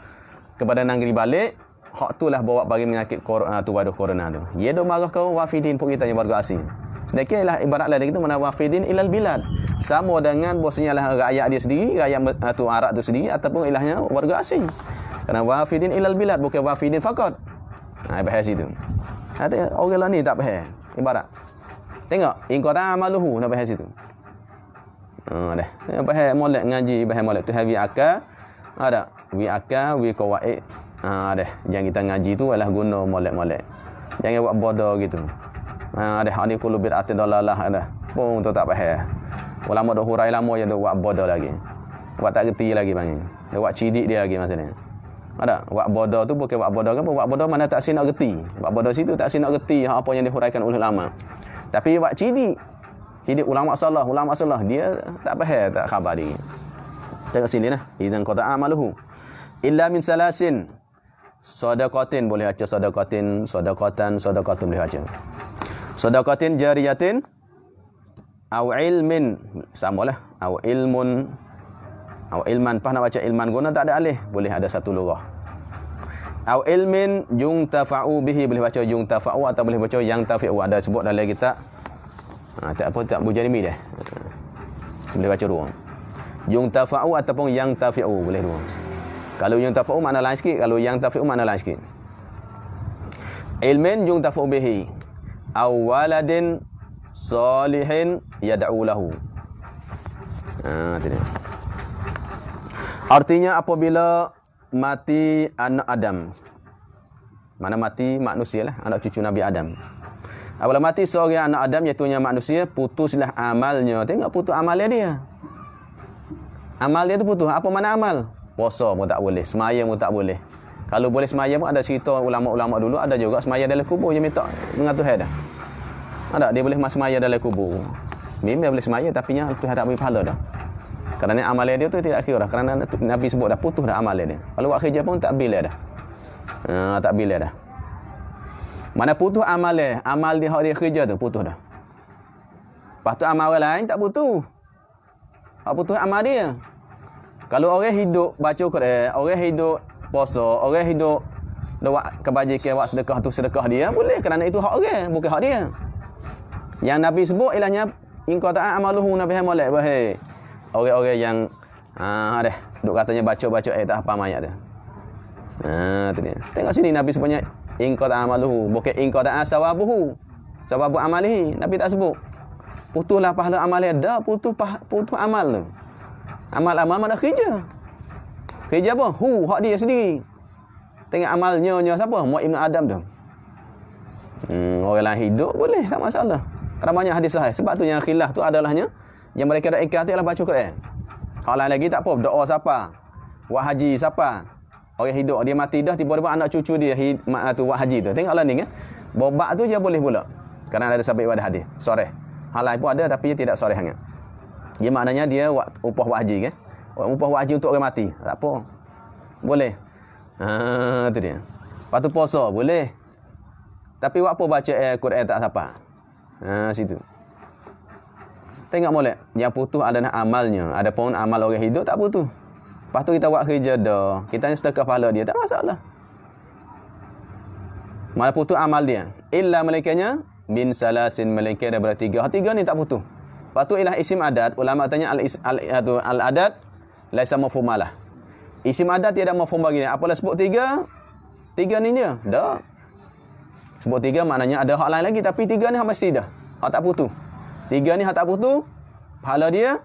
kepada negeri balik, hak tu lah bawa bagi menyakit tu waduh corona tu. Dia dok marah kau wafidin pun kita warga asing. Sedekah ialah ibarat lain gitu mana wafidin ilal bilad. Sama dengan bahasanya ialah rakyat dia sendiri, rakyat tu Arab tu sendiri ataupun ilahnya warga asing. Kerana wafidin ilal bilad bukan wafidin faqat. Bahas itu. Ada orang lah ni tak faham. Ibarat. Tengok, in qata amaluhu nak bahas itu. Dah. Bahas molek ngaji, bahas molek tu hawi akal. Ada. Wi akal, wi qawaid. Dah. Yang kita ngaji tu ialah guna molek-molek. Jangan buat bodoh gitu. Dah. Ani kullu bid'atin dalalah dah. Pun tu tak faham. Ulama dah hurai lama je dah buat bodoh lagi. Buat tak reti lagi panggil. Dia buat cidik dia lagi maksudnya. Ada wak bodoh tu bukan wak bodoh kan, wak bodoh mana tak sin nak reti. Wak bodoh situ tak sin nak reti apa yang dihuraikan oleh ulama. Tapi wak cidik ulama salah dia tak faham, tak khabar dia. Tengok sini nah, idzan qata amaluhu illa min salasin. Sadaqatin boleh baca sadaqatin, sadaqatan boleh baca. Sadaqatin jariyatin au ilmin samalah, au ilmun au ilman, pas nak baca ilman guna tak ada alih, boleh ada satu lurah. Au ilmin yungtafa'u bihi, boleh baca yungtafa'u atau boleh baca yang tafi'u. Ada sebut dalam kitab. Tak apa, tak bujanimi dah. Boleh baca dua. Yungtafa'u ataupun yang tafi'u, boleh dua. Kalau yungtafa'u makna lain sikit, kalau yang tafi'u makna lain sikit. Ilmin yungtafa'u bihi au waladin salihin yad'u lahu. Itu dia. Artinya apabila mati anak Adam. Mana mati manusia lah, anak cucu Nabi Adam. Apabila mati seorang anak Adam iaitu manusia, putuslah amalnya. Tengok putus amalnya dia. Amal dia tu putus. Apa mana amal? Puasa pun tak boleh, semaya pun tak boleh. Kalau boleh semaya pun ada cerita ulama-ulama dulu ada juga semaya dalam kubur je minta mengatur hadah. Ada dia boleh semaya dalam kubur. Memang boleh semaya tapi nya Tuhan tak beri pahala dah. Kerana amalan dia tu tidak kira dah. Kerana Nabi sebut dah putus dah amalan dia. Kalau buat kerja pun tak bila dah. Tak bila dah. Mana putus amalan, amal dia hak dia kerja tu putus dah. Lepas tu amal orang lain tak putus. Hak putus amal dia. Kalau orang hidup baca Quran, orang hidup puasa, orang hidup buat kebajikan, buat sedekah tu sedekah dia, boleh kerana itu hak orang, bukan hak dia. Yang Nabi sebut ilahnya in qata amaluhu nabi molek bahai. Orang-orang yang dah duk katanya baca-baca tak apa mayat tu. Tu dia. Tengok sini Nabi sebutnya in qata amaluhu, bukan in qata sawabuhu. Sawabu amalihi Nabi tak sebut. Putuslah pahala amal dia, dah putus amal tu. Amal mana kerja. Kerja apa? Hak dia sendiri. Tengok amalnya siapa? Muhammad Ibn Adam tu. Orang lain hidup boleh, tak masalah. Kerana banyak hadis sahih. Sebab tu yang khilaf tu adalahnya yang mereka dah ikat ialah baca Quran. Hak lain lagi tak apa, doa siapa? Buat haji siapa? Orang hidup dia mati dah tiba-tiba anak cucu dia tu buat haji tu. Tengoklah ni kan. Bobak tu je boleh pula. Kerana ada sabit pada hadis. Soreh. Hal lain pun ada tapi dia tidak soreh sangat. Dia maknanya dia upah buat haji kan. Upah buat haji untuk orang mati. Tak apa. Boleh. Tu dia. Lepas tu puasa boleh. Tapi buat apa baca Quran tak siapa? Situ. Tengok molek, yang putus adalah amalnya. Adapun amal orang hidup tak putus. Lepas tu kita buat kerja dah. Kita ni sedekah pahala dia, tak masalah. Malah putus amal dia. Illa malaikanya min salasin, malaikat daripada tiga. Tiga ni tak putus. Lepas tu ialah isim adat. Ulama tanya al-adat laisa mafhumalah. Isim adat tiada mafhum bagi dia. Apalah sebut tiga? Tiga ni je. Dah. Sebut tiga maknanya ada hak lain lagi tapi tiga ni hak mesti dah. Hak tak putus. Tiga ni hak tak putus, pahala dia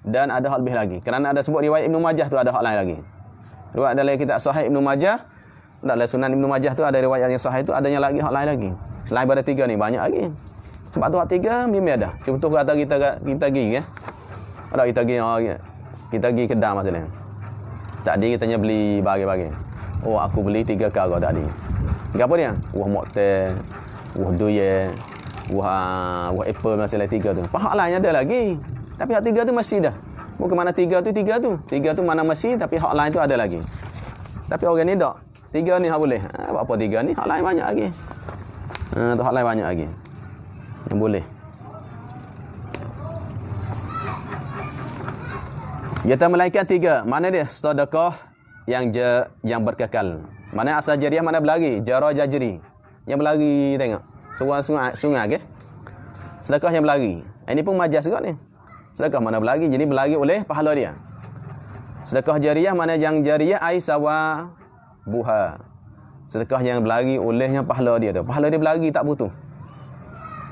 dan ada hal lebih lagi. Kerana ada sebut riwayat Ibnu Majah tu ada hak lain lagi. Riwayat dalam kitab Sahih Ibnu Majah, dalam Sunan Ibnu Majah tu ada riwayat yang sahih tu adanya lagi hak lain lagi. Selain daripada tiga ni banyak lagi. Sebab tu hak tiga memang ada. Contoh kata kita pergi ya. Ada kita pergi Kedah maksudnya. Tadi kitanya beli bagi-bagi. Oh aku beli 3 karga tadi. Gapo dia? Wah moktel, wah duye, buah apple masalah 3 tu. Hak lain ada lagi. Tapi hak 3 tu masih dah. Bukan mana 3 tu 3 tu. 3 tu mana masih tapi hak lain tu ada lagi. Tapi orang ni tak. 3 ni hak boleh. Buat apa 3 ni? Hak lain banyak lagi. Tu hak lain banyak lagi. Yang boleh. Kita melainkan 3. Mana dia? Sedekah yang berkekal. Mana asal jariah, mana berlari? Jara jajri. Yang berlari tengok. Sungai ke? Sedekah yang berlari. Ini pun majas juga ni. Sedekah mana berlari, jadi berlari oleh pahala dia. Sedekah jariah mana yang jariah ai sawa buha. Sedekah yang berlari olehnya pahala dia tu. Pahala dia berlari tak butuh.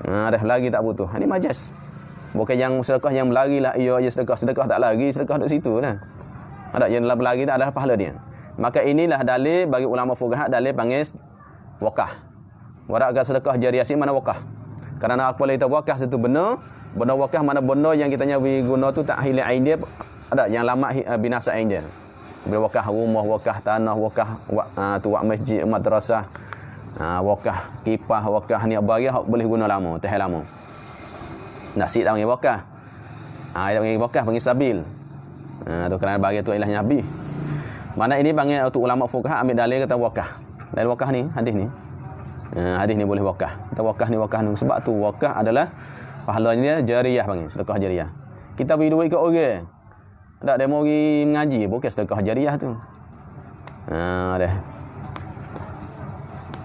Dah berlari tak butuh. Ini majas. Bukan yang sedekah yang berlari lah. Ia sedekah tak lari, sedekah duduk situ lah. Ada yang berlari tak ada pahala dia. Maka inilah dalil bagi ulama fuqaha, dalil panggil wakah. Warakkan sedekah jariah si mana wakah. Kerana apa kita wakah satu benda wakah mana benda yang kita nyawi guna tu tak hilang ain dia. Ada yang lama binasa ain dia. Bila wakah rumah, wakah tanah, wakah tu masjid, madrasah, wakah kipah, wakah ni bagi boleh guna lama, tahan lama. Nasi tak panggil wakah. Dia panggil wakah, panggil sabil. Tu kerana bagi tu ilahnya habis. Mana ini panggil untuk ulama fuqaha ambil dalil kata wakah. Dalil wakah ni, hadis ni. Hadis ni boleh wakah. Kita wakah ni sebab tu wakah adalah pahalanya jariah panggil, sedekah jariah. Kita beri duit ke orang. Tak ada mau pergi mengaji, bukan sedekah jariah tu. Dah.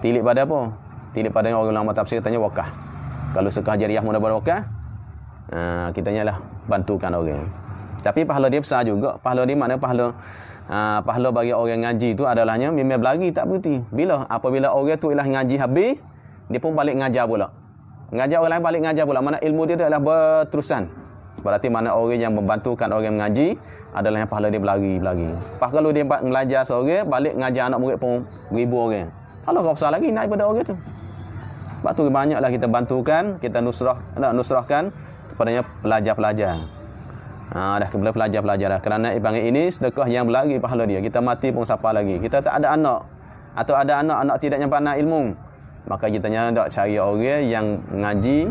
Tilik pada apa? Tilik pada orang ulama tafsir tanya wakah. Kalau sedekah jariah mula pada wakah, kita nyalah bantukan orang. Tapi pahala dia besar juga. Pahala dia mana pahala bagi orang ngaji tu adalahnya memang berlari tak berhenti. Apabila orang tu ialah ngaji habis, dia pun balik ngajar pula. Ngajar orang lain balik ngajar pula. Mana ilmu dia tu adalah berterusan. Berarti mana orang yang membantukan orang mengaji adalah yang pahala dia berlari. Pas kalau dia belajar seorang, balik ngajar anak murid pun 1000 orang. Kalau kau besar lagi naik pada orang tu. Sebab tu banyaklah kita bantukan, kita nusrahkan kepadanya pelajar-pelajar. Dah kepada pelajar-pelajar dah. Kerana panggil ini sedekah yang berlari pahala dia. Kita mati pun siapa lagi. Kita tak ada anak atau ada anak tidak nyampai anak ilmu. Maka kita nak cari orang yang ngaji,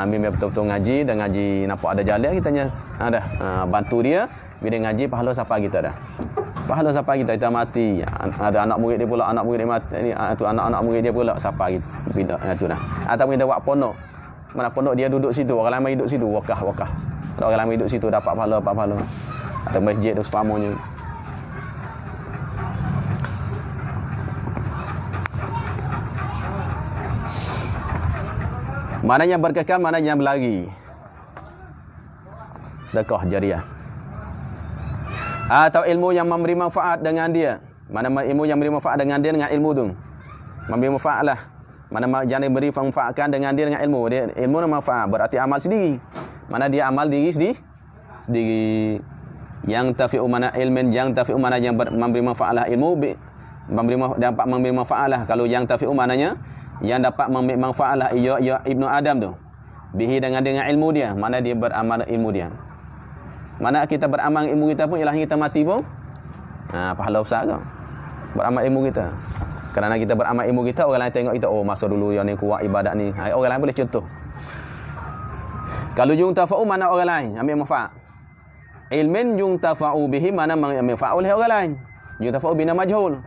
memang betul-betul ngaji dan ngaji nampak ada jalan, kita bantu dia. Bila ngaji pahala siapa kita dah. Pahala siapa kita mati. Ada anak murid dia pula, anak murid dia mati. Tu anak-anak murid dia pula siapa kita. Bila tu dah. Ataupun kita buat pondok. Mana pondok dia duduk situ, orang lain duduk situ, wakah. Kalau orang lain duduk situ dapat pahala. Atau masjid tu sepamanya. Mana yang berkekal, mana yang berlari. Sedekah jariah. Atau ilmu yang memberi manfaat dengan dia. Mana ilmu yang memberi manfaat dengan dia dengan ilmu tu. Memberi manfaat lah. Mana jangan beri manfaatkan dengan dia dengan ilmu. Dia ilmu dan manfaat. Berarti amal sendiri. Mana dia amal diri sendiri. Yang tafi'u mana ilmin, yang tafi'u mana yang memberi manfaat lah ilmu. Dapat memberi manfaat lah. Kalau yang tafi'u mananya yang dapat memberi manfaat lah ia Ibnu Adam tu. Bihi dengan ilmu dia. Mana dia beramal ilmu dia. Mana kita beramal ilmu kita pun ialah kita mati pun pahala besar ke beramal ilmu kita. Kerana kita beramal ilmu kita, orang lain tengok kita, oh masa dulu yang ni kuat ibadat ni. Orang lain boleh contoh. Kalau yung tafa'u mana orang lain ambil manfaat. Ilmin yung tafa'u bihi mana ambil manfaat oleh orang lain. Yung tafa'u bina majhul.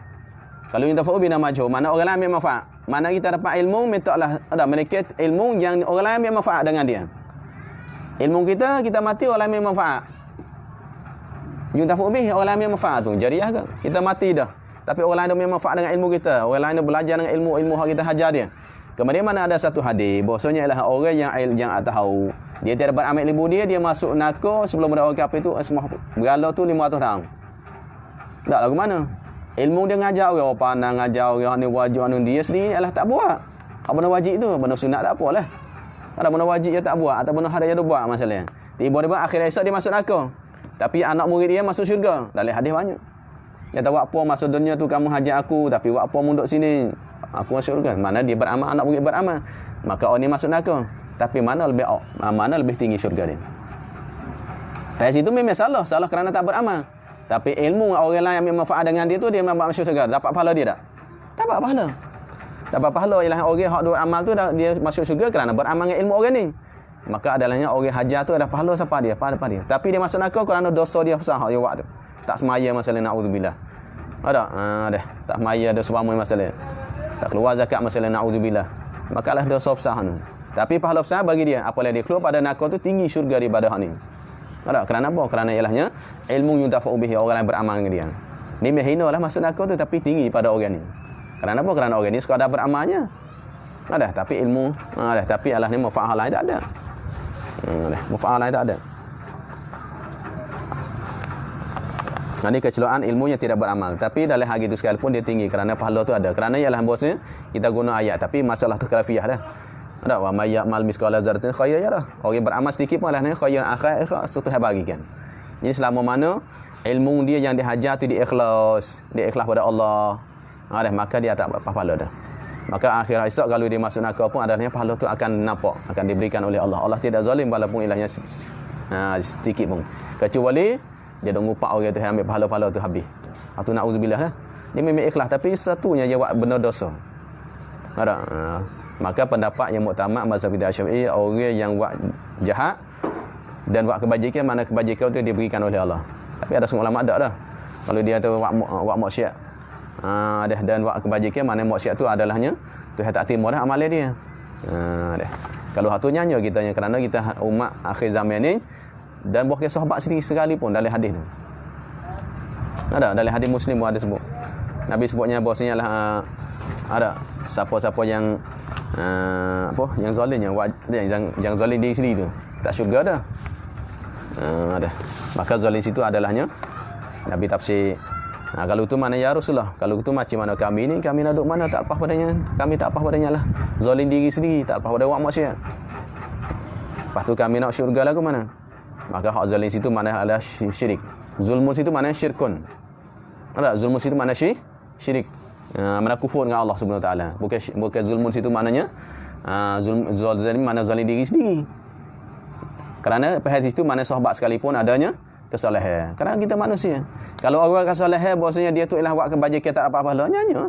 Kalau yung tafa'u bina majhul mana orang lain ambil manfaat. Mana kita dapat ilmu, mintalah ada mereka ilmu yang orang lain ambil manfaat dengan dia. Ilmu kita mati orang lain ambil manfaat. Yung tafa'u bihi orang lain ambil manfaat tu. Jariah ke? Kita mati dah. Tapi orang lain ambil manfaat dengan ilmu kita. Orang lain belajar dengan ilmu yang kita hajar dia. Kemudian mana ada satu hadis, bahasanya ialah orang yang tahu, dia tidak beramal ilmu dia masuk neraka sebelum ada orang kafir tu semua berala tu 500 tahun. Tak lagu mana? Ilmu dia ngajar orang pandang, ngajar orang ni wajib anu dia sendiri ialah tak buat. Apa benda wajib tu, benda sunat tak apalah. Ada benda wajib dia tak buat atau benda haram dia buat masalahnya. Tiba-tiba akhir esok dia masuk neraka. Tapi anak murid dia masuk syurga. Dalam hadis banyak. Dia tahu apa masuk dunia tu kamu hajar aku, tapi buat apa munduk sini? Aku masuk syurga. Mana dia beramal, anak murid beramal. Maka orang ni masuk neraka. Tapi mana lebih tinggi syurga dia? Dari situ memang salah kerana tak beramal. Tapi ilmu orang lain yang ambil manfaat dengan dia tu dia masuk syurga. Dapat pahala dia tak? Dapat dapat pahala. Ialah orang hak buat amal tu dia masuk syurga kerana beramal dengan ilmu orang ni. Maka adalahnya orang hajar tu ada pahala siapa dia? Pahala dia. Tapi dia masuk neraka kerana dosa dia besar hak dia buat tu. Tak semaya masalah naudzubillah. Ada? Dah. Tak semaya ada suami masalah. Tak keluar zakat masalah naudzubillah. Makalah dosa besar tu. Tapi pahala besar bagi dia. Apabila dia keluar pada neraka tu tinggi syurga daripada hak ni. Ada? Kerana apa? Kerana ilahnya ilmu yuntafa'u bihi, orang yang beramal dengan dia. Ni hinalah masuk neraka tu tapi tinggi pada orang ni. Kerana apa? Kerana orang ni sekadar beramalnya. Ada, tapi ilmu ada, tapi Allah ni manfaat lain tak ada. Manfaat lain tak ada. Ini kecelaan ilmunya tidak beramal. Tapi dalam hal itu sekalipun dia tinggi kerana pahala tu ada. Kerana ialah bosnya kita guna ayat, tapi masalah tu khilafiyah dah. Ada wa may ya'mal misqala dzarratin khairan yarah. Orang beramal sedikit pun alahnya khairan akhir suatu hal bagikan. Jadi selama mana ilmu dia yang dihajar tu dia ikhlas pada Allah. Maka dia tak apa pahala dah. Maka akhir esok kalau dia masuk neraka pun adanya pahala tu akan nampak, akan diberikan oleh Allah. Allah tidak zalim walaupun ilahnya sedikit pun. Kecuali dia dah ngupak orang tu ambil pahala-pahala tu habis. Atau na'udzubillah lah. Dia memang ikhlas tapi satunya dia buat benda dosa. Ada. Maka pendapat yang muktamad mazhab kita Syafi'i, orang yang buat jahat dan buat kebajikan, mana kebajikan tu diberikan oleh Allah. Tapi ada semua ulama ada dah. Kalau dia tu buat maksiat dan buat kebajikan, mana maksiat tu adalahnya Tuhan tak terima dah amalan dia. Kalau hak tu nyanyi kita kerana kita umat akhir zaman ni dan bukan sahabat sendiri sekalipun dalam hadis tu. Ada dalam hadis Muslim pun ada sebut. Nabi sebutnya bahasanya lah ada siapa-siapa yang yang zalim yang zalim diri sendiri tu tak syurga dah. Ada. Maka zalim situ adalahnya Nabi tafsir. Kalau itu mana ya Rasulullah? Kalau itu macam mana kami ni? Kami nak duduk mana tak apa padanya. Kami tak apa padanya lah. Zalim diri sendiri, tak apa pada buat maksiat. Lepas tu kami nak syurga lah ke mana? Maka hak zalim situ mana adalah syirik. Zulmun situ mana syirkun. Ada zulmun situ mana syirik. Mana kufur dengan Allah Subhanahu Wa Taala. Bukan zulmun situ maknanya zalim mana zalim diri sendiri. Kerana pada situ mana sahabat sekalipun adanya kesalahan. Kerana kita manusia. Kalau orang kesalahan bahasanya dia tu ialah buat kebajikan tak apa-apa lah nyanyi.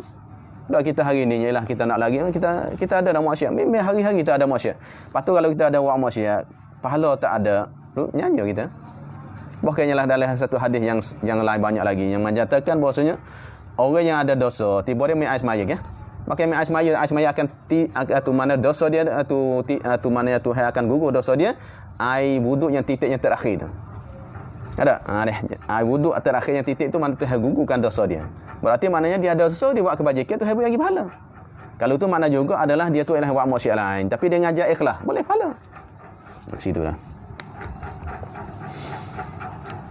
Dak kita hari ni ialah kita nak lagi kita ada maksiat. Memang hari-hari kita ada maksiat. Lepas tu kalau kita ada buat maksiat, pahala tak ada, nyanyi kita. Bahkan ialah dalam satu hadis yang lain banyak lagi yang menyatakan bahasanya orang yang ada dosa tiba dia main ais maya ya. Maka main ais maya akan tu mana dosa dia tu mana Tuhan akan gugur dosa dia, air wuduk yang titiknya terakhir tu. Ada? Air wuduk terakhir yang titik tu mana Tuhan gugurkan dosa dia. Berarti maknanya dia ada dosa, dia buat kebajikan, Tuhan beri lagi pahala. Kalau tu makna juga adalah dia tu ialah buat maksiat lain, tapi dia ngajak ikhlas, boleh pahala. Situlah.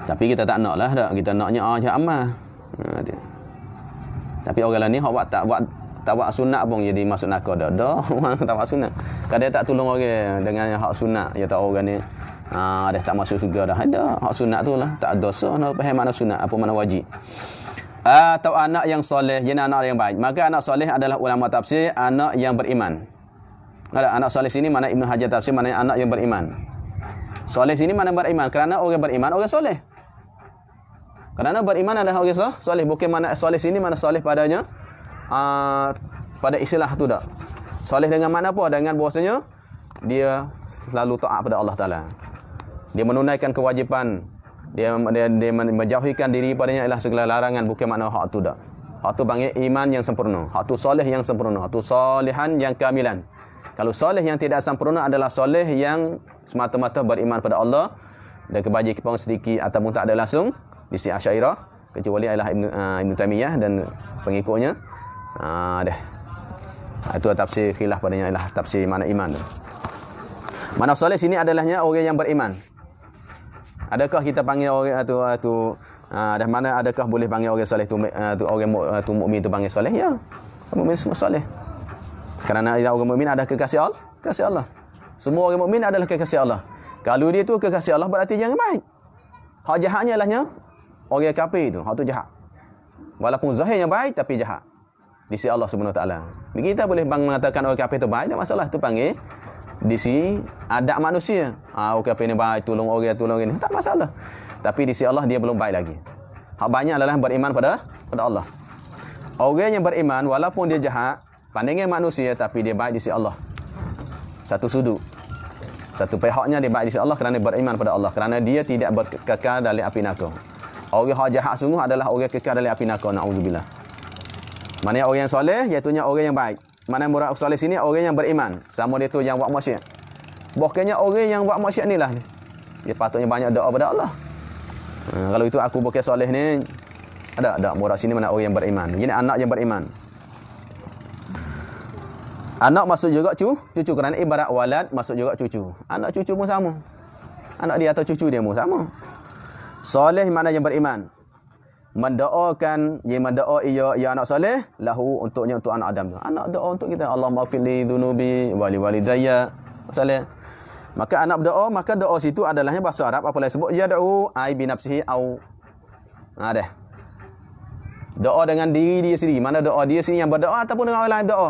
Tapi kita tak nak lah dah. Kita naknya je amal. Tapi orang lain ni hak tak buat sunat pun jadi masuk neraka dah. Orang tak buat sunat. Kadang tak tolong orang dengan hak sunat, ya tak orang ni dah tak masuk surga dah. Ada hak sunat tu lah, tak ada dosa, nak faham mana sunat, apa mana wajib. Atau anak yang soleh, jadi anak yang baik. Maka anak soleh adalah ulama tafsir anak yang beriman. Ada anak soleh sini mana Ibnu Hajar tafsir mana anak yang beriman. Soleh sini mana beriman? Kerana orang beriman orang soleh. Kerana beriman adalah orang soleh. Bukan mana soleh sini mana soleh padanya pada istilah tu tak. Soleh dengan mana apa? Dengan bahasanya dia selalu taat pada Allah Taala. Dia menunaikan kewajipan. Dia menjauhikan diri padanya ialah segala larangan. Bukan makna hak tu tak. Hak tu panggil iman yang sempurna. Hak tu soleh yang sempurna. Hak tu solehan yang kamilan. Kalau soleh yang tidak sempurna adalah soleh yang semata-mata beriman pada Allah dan kebajikan sedikit ataupun tak ada langsung di sisi Asy'ariyah, kecuali ialah Ibnu Taimiyah dan pengikutnya. Itu tafsir khilaf padanya ialah tafsir mana iman tu. Mana soleh sini adalahnya orang yang beriman. Adakah kita panggil orang tu dah mana adakah boleh panggil orang soleh tu orang tu mukmin tu panggil soleh? Ya. Mukmin semua soleh. Kerana orang mukmin ada kekasih Allah, kasih Allah. Semua orang mukmin adalah kekasih Allah. Kalau dia tu kekasih Allah berarti jangan baik. Hak jahatnya ialah orang kafir tu, hak tu jahat. Walaupun zahirnya baik tapi jahat. Di sisi Allah Subhanahu Wa Taala. Kita boleh mengatakan orang kafir tu baik, tak masalah, tu panggil di sisi adab manusia. Orang kafir ni baik, tolong ini, tak masalah. Tapi di sisi Allah dia belum baik lagi. Hak banyak adalah beriman pada Allah. Orang yang beriman walaupun dia jahat, Pandangan manusia tapi dia baik di sisi Allah. Satu sudut. Satu pihaknya dia baik di sisi Allah kerana beriman pada Allah. Kerana dia tidak berkekal dalam api neraka. Orang yang jahat sungguh adalah orang yang kekal dalam api neraka. Na'udzubillah. Mana orang yang soleh, iaitunya orang yang baik. Mana murad soleh sini orang yang beriman. Sama dia tu yang buat maksiat. Bahkannya orang yang buat maksiat ni lah. Dia patutnya banyak doa pada Allah. Kalau itu aku bukan soleh ni, ada murad sini mana orang yang beriman. Ini anak yang beriman. Anak masuk juga cucu kerana ibarat walad masuk juga cucu. Anak cucu pun sama. Anak dia atau cucu dia pun sama. Soleh mana yang beriman. Mendoakan, yang mendoa ia anak soleh, lahu untuk anak Adam tu. Anak doa untuk kita. Allahumma fili dhunubi wali walidayya. Soleh. Maka anak berdoa, maka doa situ adalahnya bahasa Arab apabila sebut yad'u ai bi nafsihi au. Dah. Doa dengan diri dia sendiri. Mana doa dia sendiri yang berdoa ataupun dengan orang lain doa.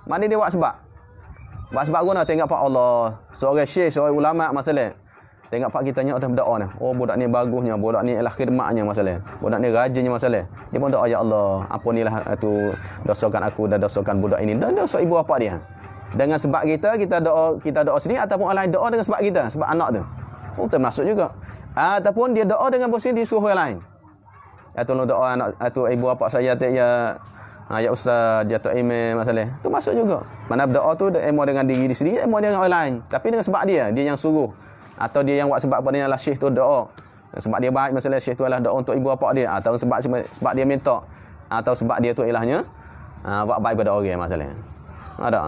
Mana dia buat sebab? Buat sebab guna tengok pak Allah. Seorang syekh, seorang ulama masalah. Tengok pak kita nyok atas berdoa ni. Oh budak ni bagusnya, budak ni ialah khidmatnya masalah. Budak ni rajinnya masalah. Dia pun doa ya Allah, ampunilah tu dosakan aku dan dosakan budak ini dan dosa ibu bapa dia. Dengan sebab kita doa sendiri ataupun orang lain doa dengan sebab kita, sebab anak tu. Oh termasuk juga. Ataupun dia doa dengan bos dia disuruh orang lain. Ya tolong doa anak tu ibu bapa saya ya ustaz jatuh email masalah. Tu masuk juga. Mana berdoa tu emo dengan diri dia sendiri, emo dengan orang lain. Tapi dengan sebab dia yang suruh. Atau dia yang buat sebab pada ialah syekh tu doa. Sebab dia baik masalah syekh tu adalah doa untuk ibu bapa dia atau sebab dia minta atau sebab dia tu ilahnya buat baik pada orang masalah. Ada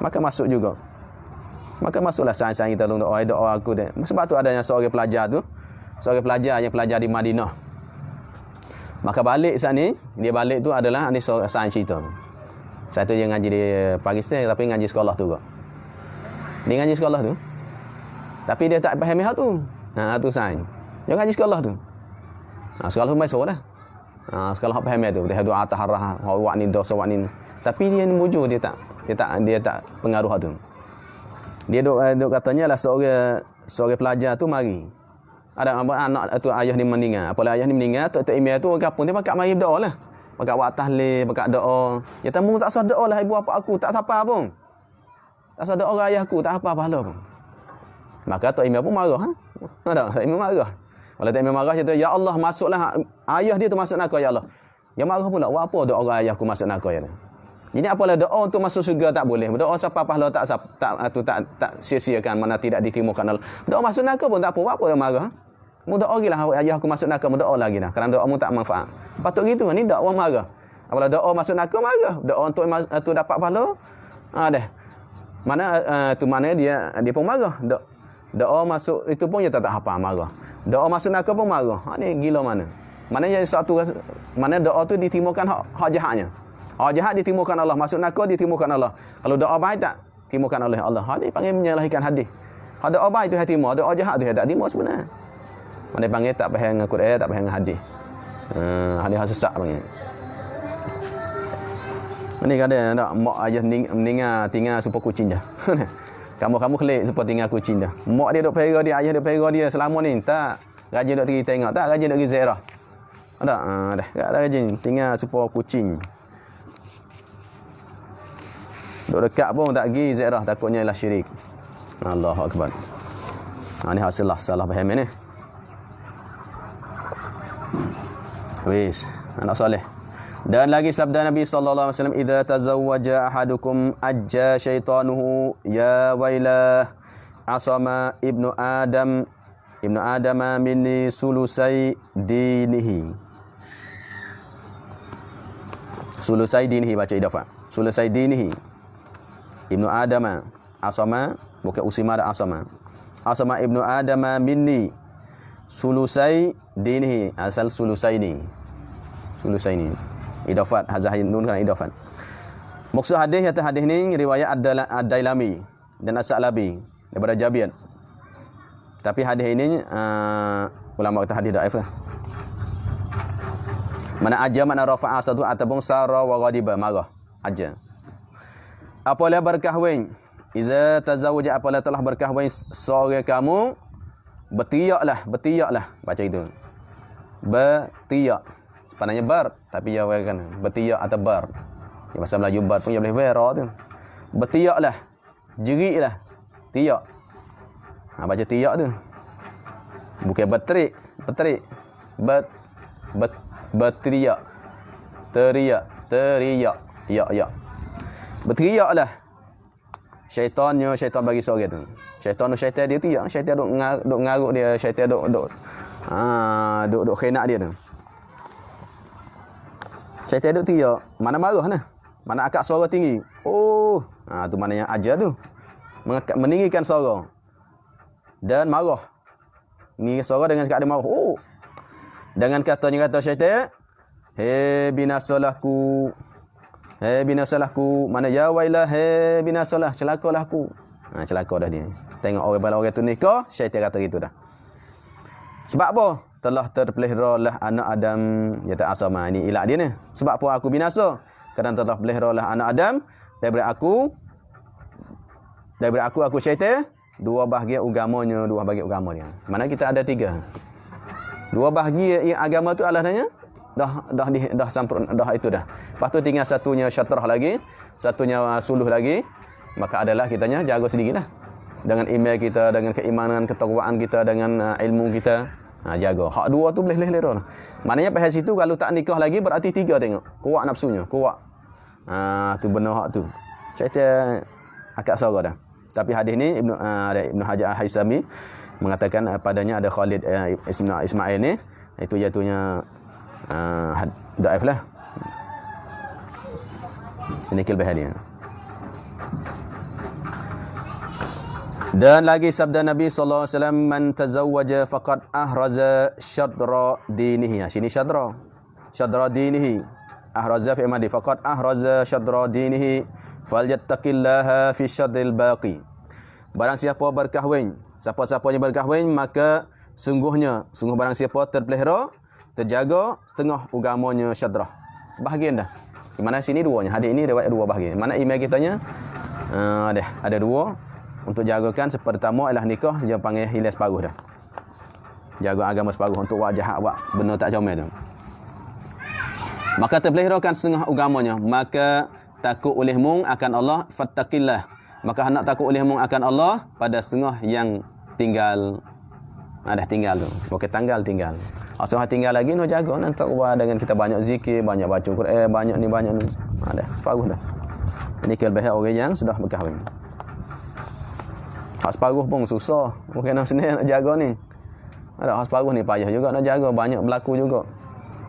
maka masuk juga. Maka masuklah sayang-sayang kita doa aku dia. Sebab tu adanya seorang pelajar yang pelajar di Madinah. Maka balik saat ni, dia balik tu adalah ni sains cerita. Satu yang ngaji di Pakistan tapi ngaji sekolah tu juga. Dia ngaji sekolah tu. Tapi dia tak faham hal tu. Tu sains. Dia ngaji sekolah tu. Sekolah tu masuk dah. Sekolah faham tu. Dia doa taharrah, wak ni dosa wak ni. Tapi dia mujur dia tak pengaruh tu. Dia duk katanya lah seorang pelajar tu mari. Ada anak tu ayah ni meninggal. Apabila ayah ni meninggal, tok email tu orang kampung dia pakak mari berdoa lah. Pakak buat tahlil, pakak doa. Ya tamu tak usah doa lah ibu bapa aku, tak siapa pun. Tak usah doa orang ayah aku, tak apa pahala pun. Maka tok email pun marah. Ada, tok email marah. Kalau tok email marah dia tu, ya Allah masuklah ayah dia tu masuk neraka ya Allah. Dia marah pula, buat apa doa orang ayah aku masuk neraka ya. Jadi apalah doa untuk masuk syurga tak boleh. Doa siapa pahala tak sia-siakan mana tidak ditimukan Allah. Doa masuk neraka pun tak apa, buat apa dia marah. Mu doa lagi lah ayah aku masuk neraka, mu doa lagi dah. Kerana doa mu tak manfaat. Patut gitu ni doa marah. Apabila doa masuk neraka marah, doa untuk tu dapat pahala, dah. Mana dia pun marah. Doa masuk itu pun dia tak apa marah. Doa masuk neraka pun marah. Ni gila mana? Mana jadi satu mana doa tu ditimukan hak jahatnya. Hak jahat ditimukan Allah, masuk neraka ditimukan Allah. Kalau doa baik tak timukan oleh Allah. Ni panggil menyalahkan hadis. Hak doa baik tu hati timu, doa jahat tu tak timu sebenarnya. Mana panggil tak faham dengan Quran, tak faham dengan hadis. Hadis sesat panggil. Ni kadang nak mak ayah meninggal tinggal supaya kucing dah. Kamu kelik supaya tinggal kucing dah. Mak dia duk pera dia, ayah duk pera dia selama ni tak rajin duk pergi tengok, tak rajin duk pergi ziarah. Ada dah, tak rajin tinggal supaya kucing. Duk dekat pun tak pergi ziarah takutnya ialah syirik. Allahu akbar. Ni hasil salah faham ni. Wis, anak soleh. Dan lagi sabda Nabi sallallahu alaihi wasallam, "Idza tazawwaja ahadukum ajja syaitanuhu ya wailah asama ibnu Adam minni sulusai dinihi." Sulusai dinihi baca idafah. Sulusai dinihi. Ibnu Adam asama bukan usima ada asama. Asama ibnu Adam minni sulusai dinihi, asal sulusaini. Sulusaini. Idafat hazah nun kan idafat. Maksud hadis ni riwayat Ad-Dailami dan As-Sa'labi daripada Jabir. Tapi hadis ini ulama kata hadis dhaif lah. Mana aja mana rafa'a satu ataupun sara wa ghadiba marah aja. Apabila berkahwin, iza tazawwaja apabila telah berkahwin seorang kamu, bertiaklah baca itu. Bertiak. Sebenarnya bar tapi ya kan bertiak atau bar. Yang bahasa Melayu bat pun dia boleh vera tu. Bertiaklah. Jeriklah. Tiak. Baca tiak tu. Bukan berterik. Berteriak. Teriak. Ya. Berteriaklah. Syaitan bagi sorang tu. Syaitan dia tiak. Syaitan duk ngaruk dia. Syaitan duk khinak dia tu. Syaitan duk tiak. Mana marah nah. Mana akak suara tinggi. Oh. Tu maknanya ajar tu. Meninggikan suara. Dan marah. Ni suara dengan cakap dia marah. Oh. Dengan kata syaitan, hei binasalahku. Mana ya wailah, hei binasalah, celakalah aku. Celaka dah dia. Tengok orang tu nikah, syaitan kata gitu dah. Sebab apa? Telah terpeliharalah anak Adam yaitu asama. Ini ilat dia ni. Sebab apa aku binasa? Kerana telah terpeliharalah anak Adam daripada aku syaitan, dua bahagian agamanya, Mana kita ada tiga. Dua bahagian agama tu alasannya dah sampur dah itu dah. Lepas tu tinggal satunya syatrah lagi, satunya suluh lagi. Maka adalah kitanya jaga sendirilah. Dengan email kita, dengan keimanan, ketakwaan kita, dengan ilmu kita, jaga. Hak dua tu boleh lera. Maknanya pasal situ kalau tak nikah lagi berarti tiga tengok. Kuat nafsunya, kuat. Tu benar hak tu. Syaitan akak sara dah. Tapi hadis ni Ibnu Hajar Al-Haisami mengatakan padanya ada Khalid Ismail ni, itu jatuhnya dhaif lah. Ini kilbah dia. Dan lagi sabda Nabi sallallahu alaihi wasallam, man tazawwaja faqad ahraza syadra dinihi. Sini syadra dinihi. Ahraza fi madi faqad ahraza syadra dinihi falyattaqillaha fi syadril baqi. Barang siapa berkahwin, siapa-siapanya berkahwin, maka sungguh barang siapa terpelihara, terjaga setengah agamanya syadrah. Sebahagian dah. Di mana sini duanya. Hadis ini riwayat dua bahagian. Mana email kitanya ada dua. Untuk jagakan pertama ialah nikah, dia panggil hilang separuh dah. Jaga agama separuh untuk buat jahat, buat benda tak comel tu. Maka terpeliharakan setengah agamanya, maka takut olehmu akan Allah, fattaqillah. Maka hendak takut olehmu akan Allah pada setengah yang tinggal. Dah tinggal tu. Bukan tinggal. Asal tinggal lagi nak jaga, nak takwa dengan kita banyak zikir, banyak baca Quran, banyak ni. Dah separuh dah. Ini kelebihan orang yang sudah berkahwin. Hak separuh pun susah. Bukan nak senang nak jaga ni. Ada hak separuh ni payah juga nak jaga. Banyak berlaku juga.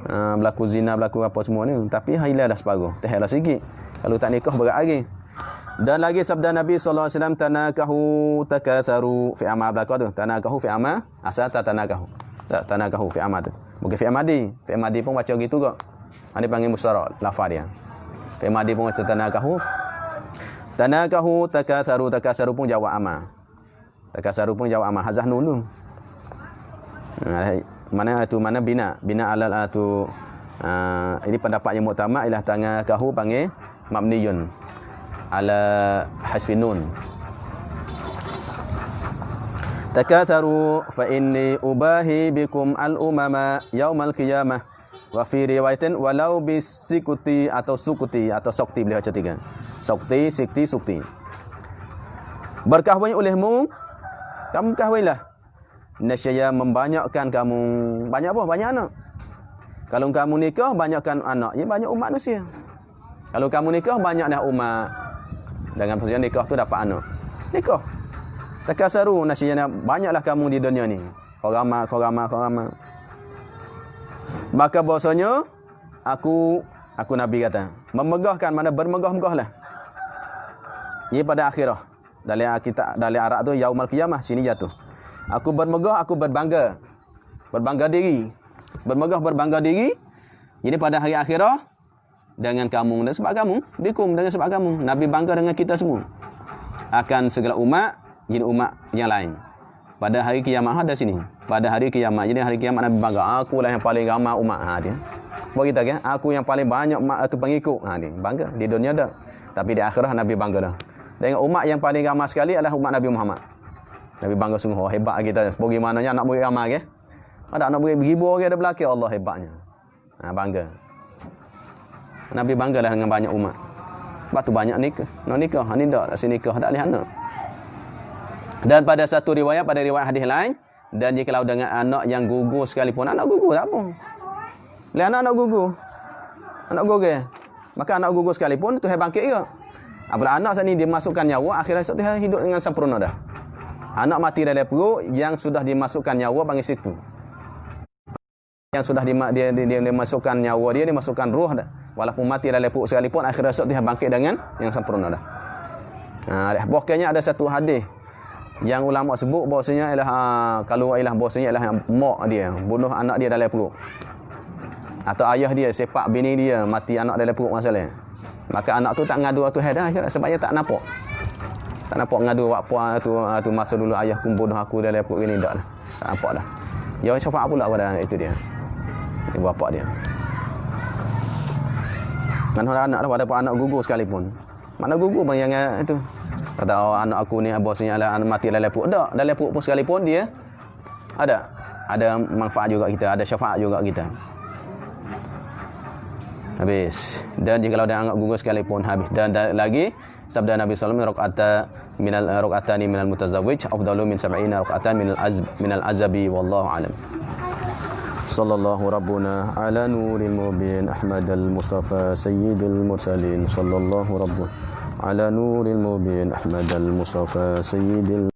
Berlaku zina, berlaku apa semua ni. Tapi hilang dah separuh. Tehlah sikit. Kalau tak nikah berat lagi. Dan lagi sabda Nabi sallallahu alaihi wasallam, tanakahu takatharu fi amal belaka tu. Tanakahu fi amal. Asal tak tanakahu. Tak tanakahu fi amal tu. Bukan fi amadi. Fi amadi pun baca gitu kok. Ini panggil musyarak lafaz dia. Fi amadi pun baca tanakahu. Tanakahu takatharu pun jawab amal. Takasaru pun jawab amal. Hazah nulu. Mana bina alal tu. Ini pendapat yang muktamad ialah tanakahu panggil mabniyun ala hasfin nun. Takatharu fa inni ubahi bikum al umama yaumal qiyamah. Wa fi riwayatin walau bisikuti atau sukuti atau sokti, boleh baca tiga. Sokti, sikti, sukti. Berkahwin olehmu, kamu kahwinlah. Nescaya membanyakkan kamu. Banyak apa? Banyak anak. Kalau kamu nikah, banyakkan anak. Ya, banyak umat manusia. Kalau kamu nikah, banyak dah umat. Dengan maksudnya nikah tu dapat anak. Nikah. Takasaru, nescaya banyaklah kamu di dunia ni. Kau ramai. Maka bahasanya, aku Nabi kata, memegahkan, mana bermegah-megahlah. Ia pada akhirah. Dalam Arab tu yaumal qiyamah, sini jatuh. Aku bermegah, aku berbangga. Berbangga diri. Berbangga diri. Jadi pada hari akhirah dengan kamu dan sebab kamu, bikum dengan sebab kamu. Nabi bangga dengan kita semua. Akan segala umat, jadi umat yang lain. Pada hari kiamat ada sini. Pada hari kiamat. Jadi hari kiamat Nabi bangga, akulah yang paling ramai umat. Dia. Buat kita kan, aku yang paling banyak umat tu pengikut. Dia bangga. Di dunia dah. Tapi di akhirat Nabi bangga dah. Dengan umat yang paling ramai sekali adalah umat Nabi Muhammad. Nabi bangga sungguh, hebat kita. Bagaimananya anak murid ramai ke? Ada anak murid beribu orang ada belakang, Allah hebatnya. Bangga. Nabi banggalah dengan banyak umat. Sebab tu banyak nikah. No nikah, ni tak si nikah tak boleh anak. Dan pada satu riwayat, pada riwayat hadis lain, dan jikalau dengan anak yang gugur sekalipun, anak gugur tak apa. Boleh anak gugur. Anak gugur. Maka anak gugur sekalipun Tuhan bangkit juga. Apabila anak saat ni dimasukkan nyawa, akhirnya Tuhan hidup dengan sempurna dah. Anak mati dalam perut yang sudah dimasukkan nyawa panggil situ. Yang sudah dimasukkan nyawa dia, dimasukkan ruh dah. Walaupun mati dalam perut sekalipun, akhirnya esok dia bangkit dengan yang sempurna dah. Bahkannya ada satu hadis yang ulama sebut bahasanya ialah kalau ialah bahasanya ialah mak dia bunuh anak dia dalam perut. Atau ayah dia sepak bini dia mati anak dalam perut masalah. Maka anak tu tak ngadu Tuhan dah sebab dia tak nampak. Tak nampak ngadu apa tu masa dulu ayahku bunuh aku dalam perut ini dak dah. Tak nampak dah. Ya syafaat pula pada itu dia. Ibu bapa dia. Kan orang anak dah pada anak gugur sekalipun. Mana gugur bang yang itu. Kata anak aku ni bosnya adalah mati dalam perut. Tak, dalam perut pun sekalipun dia ada manfaat juga kita, ada syafaat juga kita. Habis. Dan jika dia anggap gugur sekalipun habis. Dan lagi sabda Nabi sallallahu alaihi wasallam raq'atani minal mutazawwij afdalu min 70 raq'atan minal azabi wallahu alam. Sallallahu rabbuna ala nuril mubin Ahmadal Mustafa sayyidil mursalin sallallahu rabbuna ala nuril mubin Ahmadal Mustafa sayyidil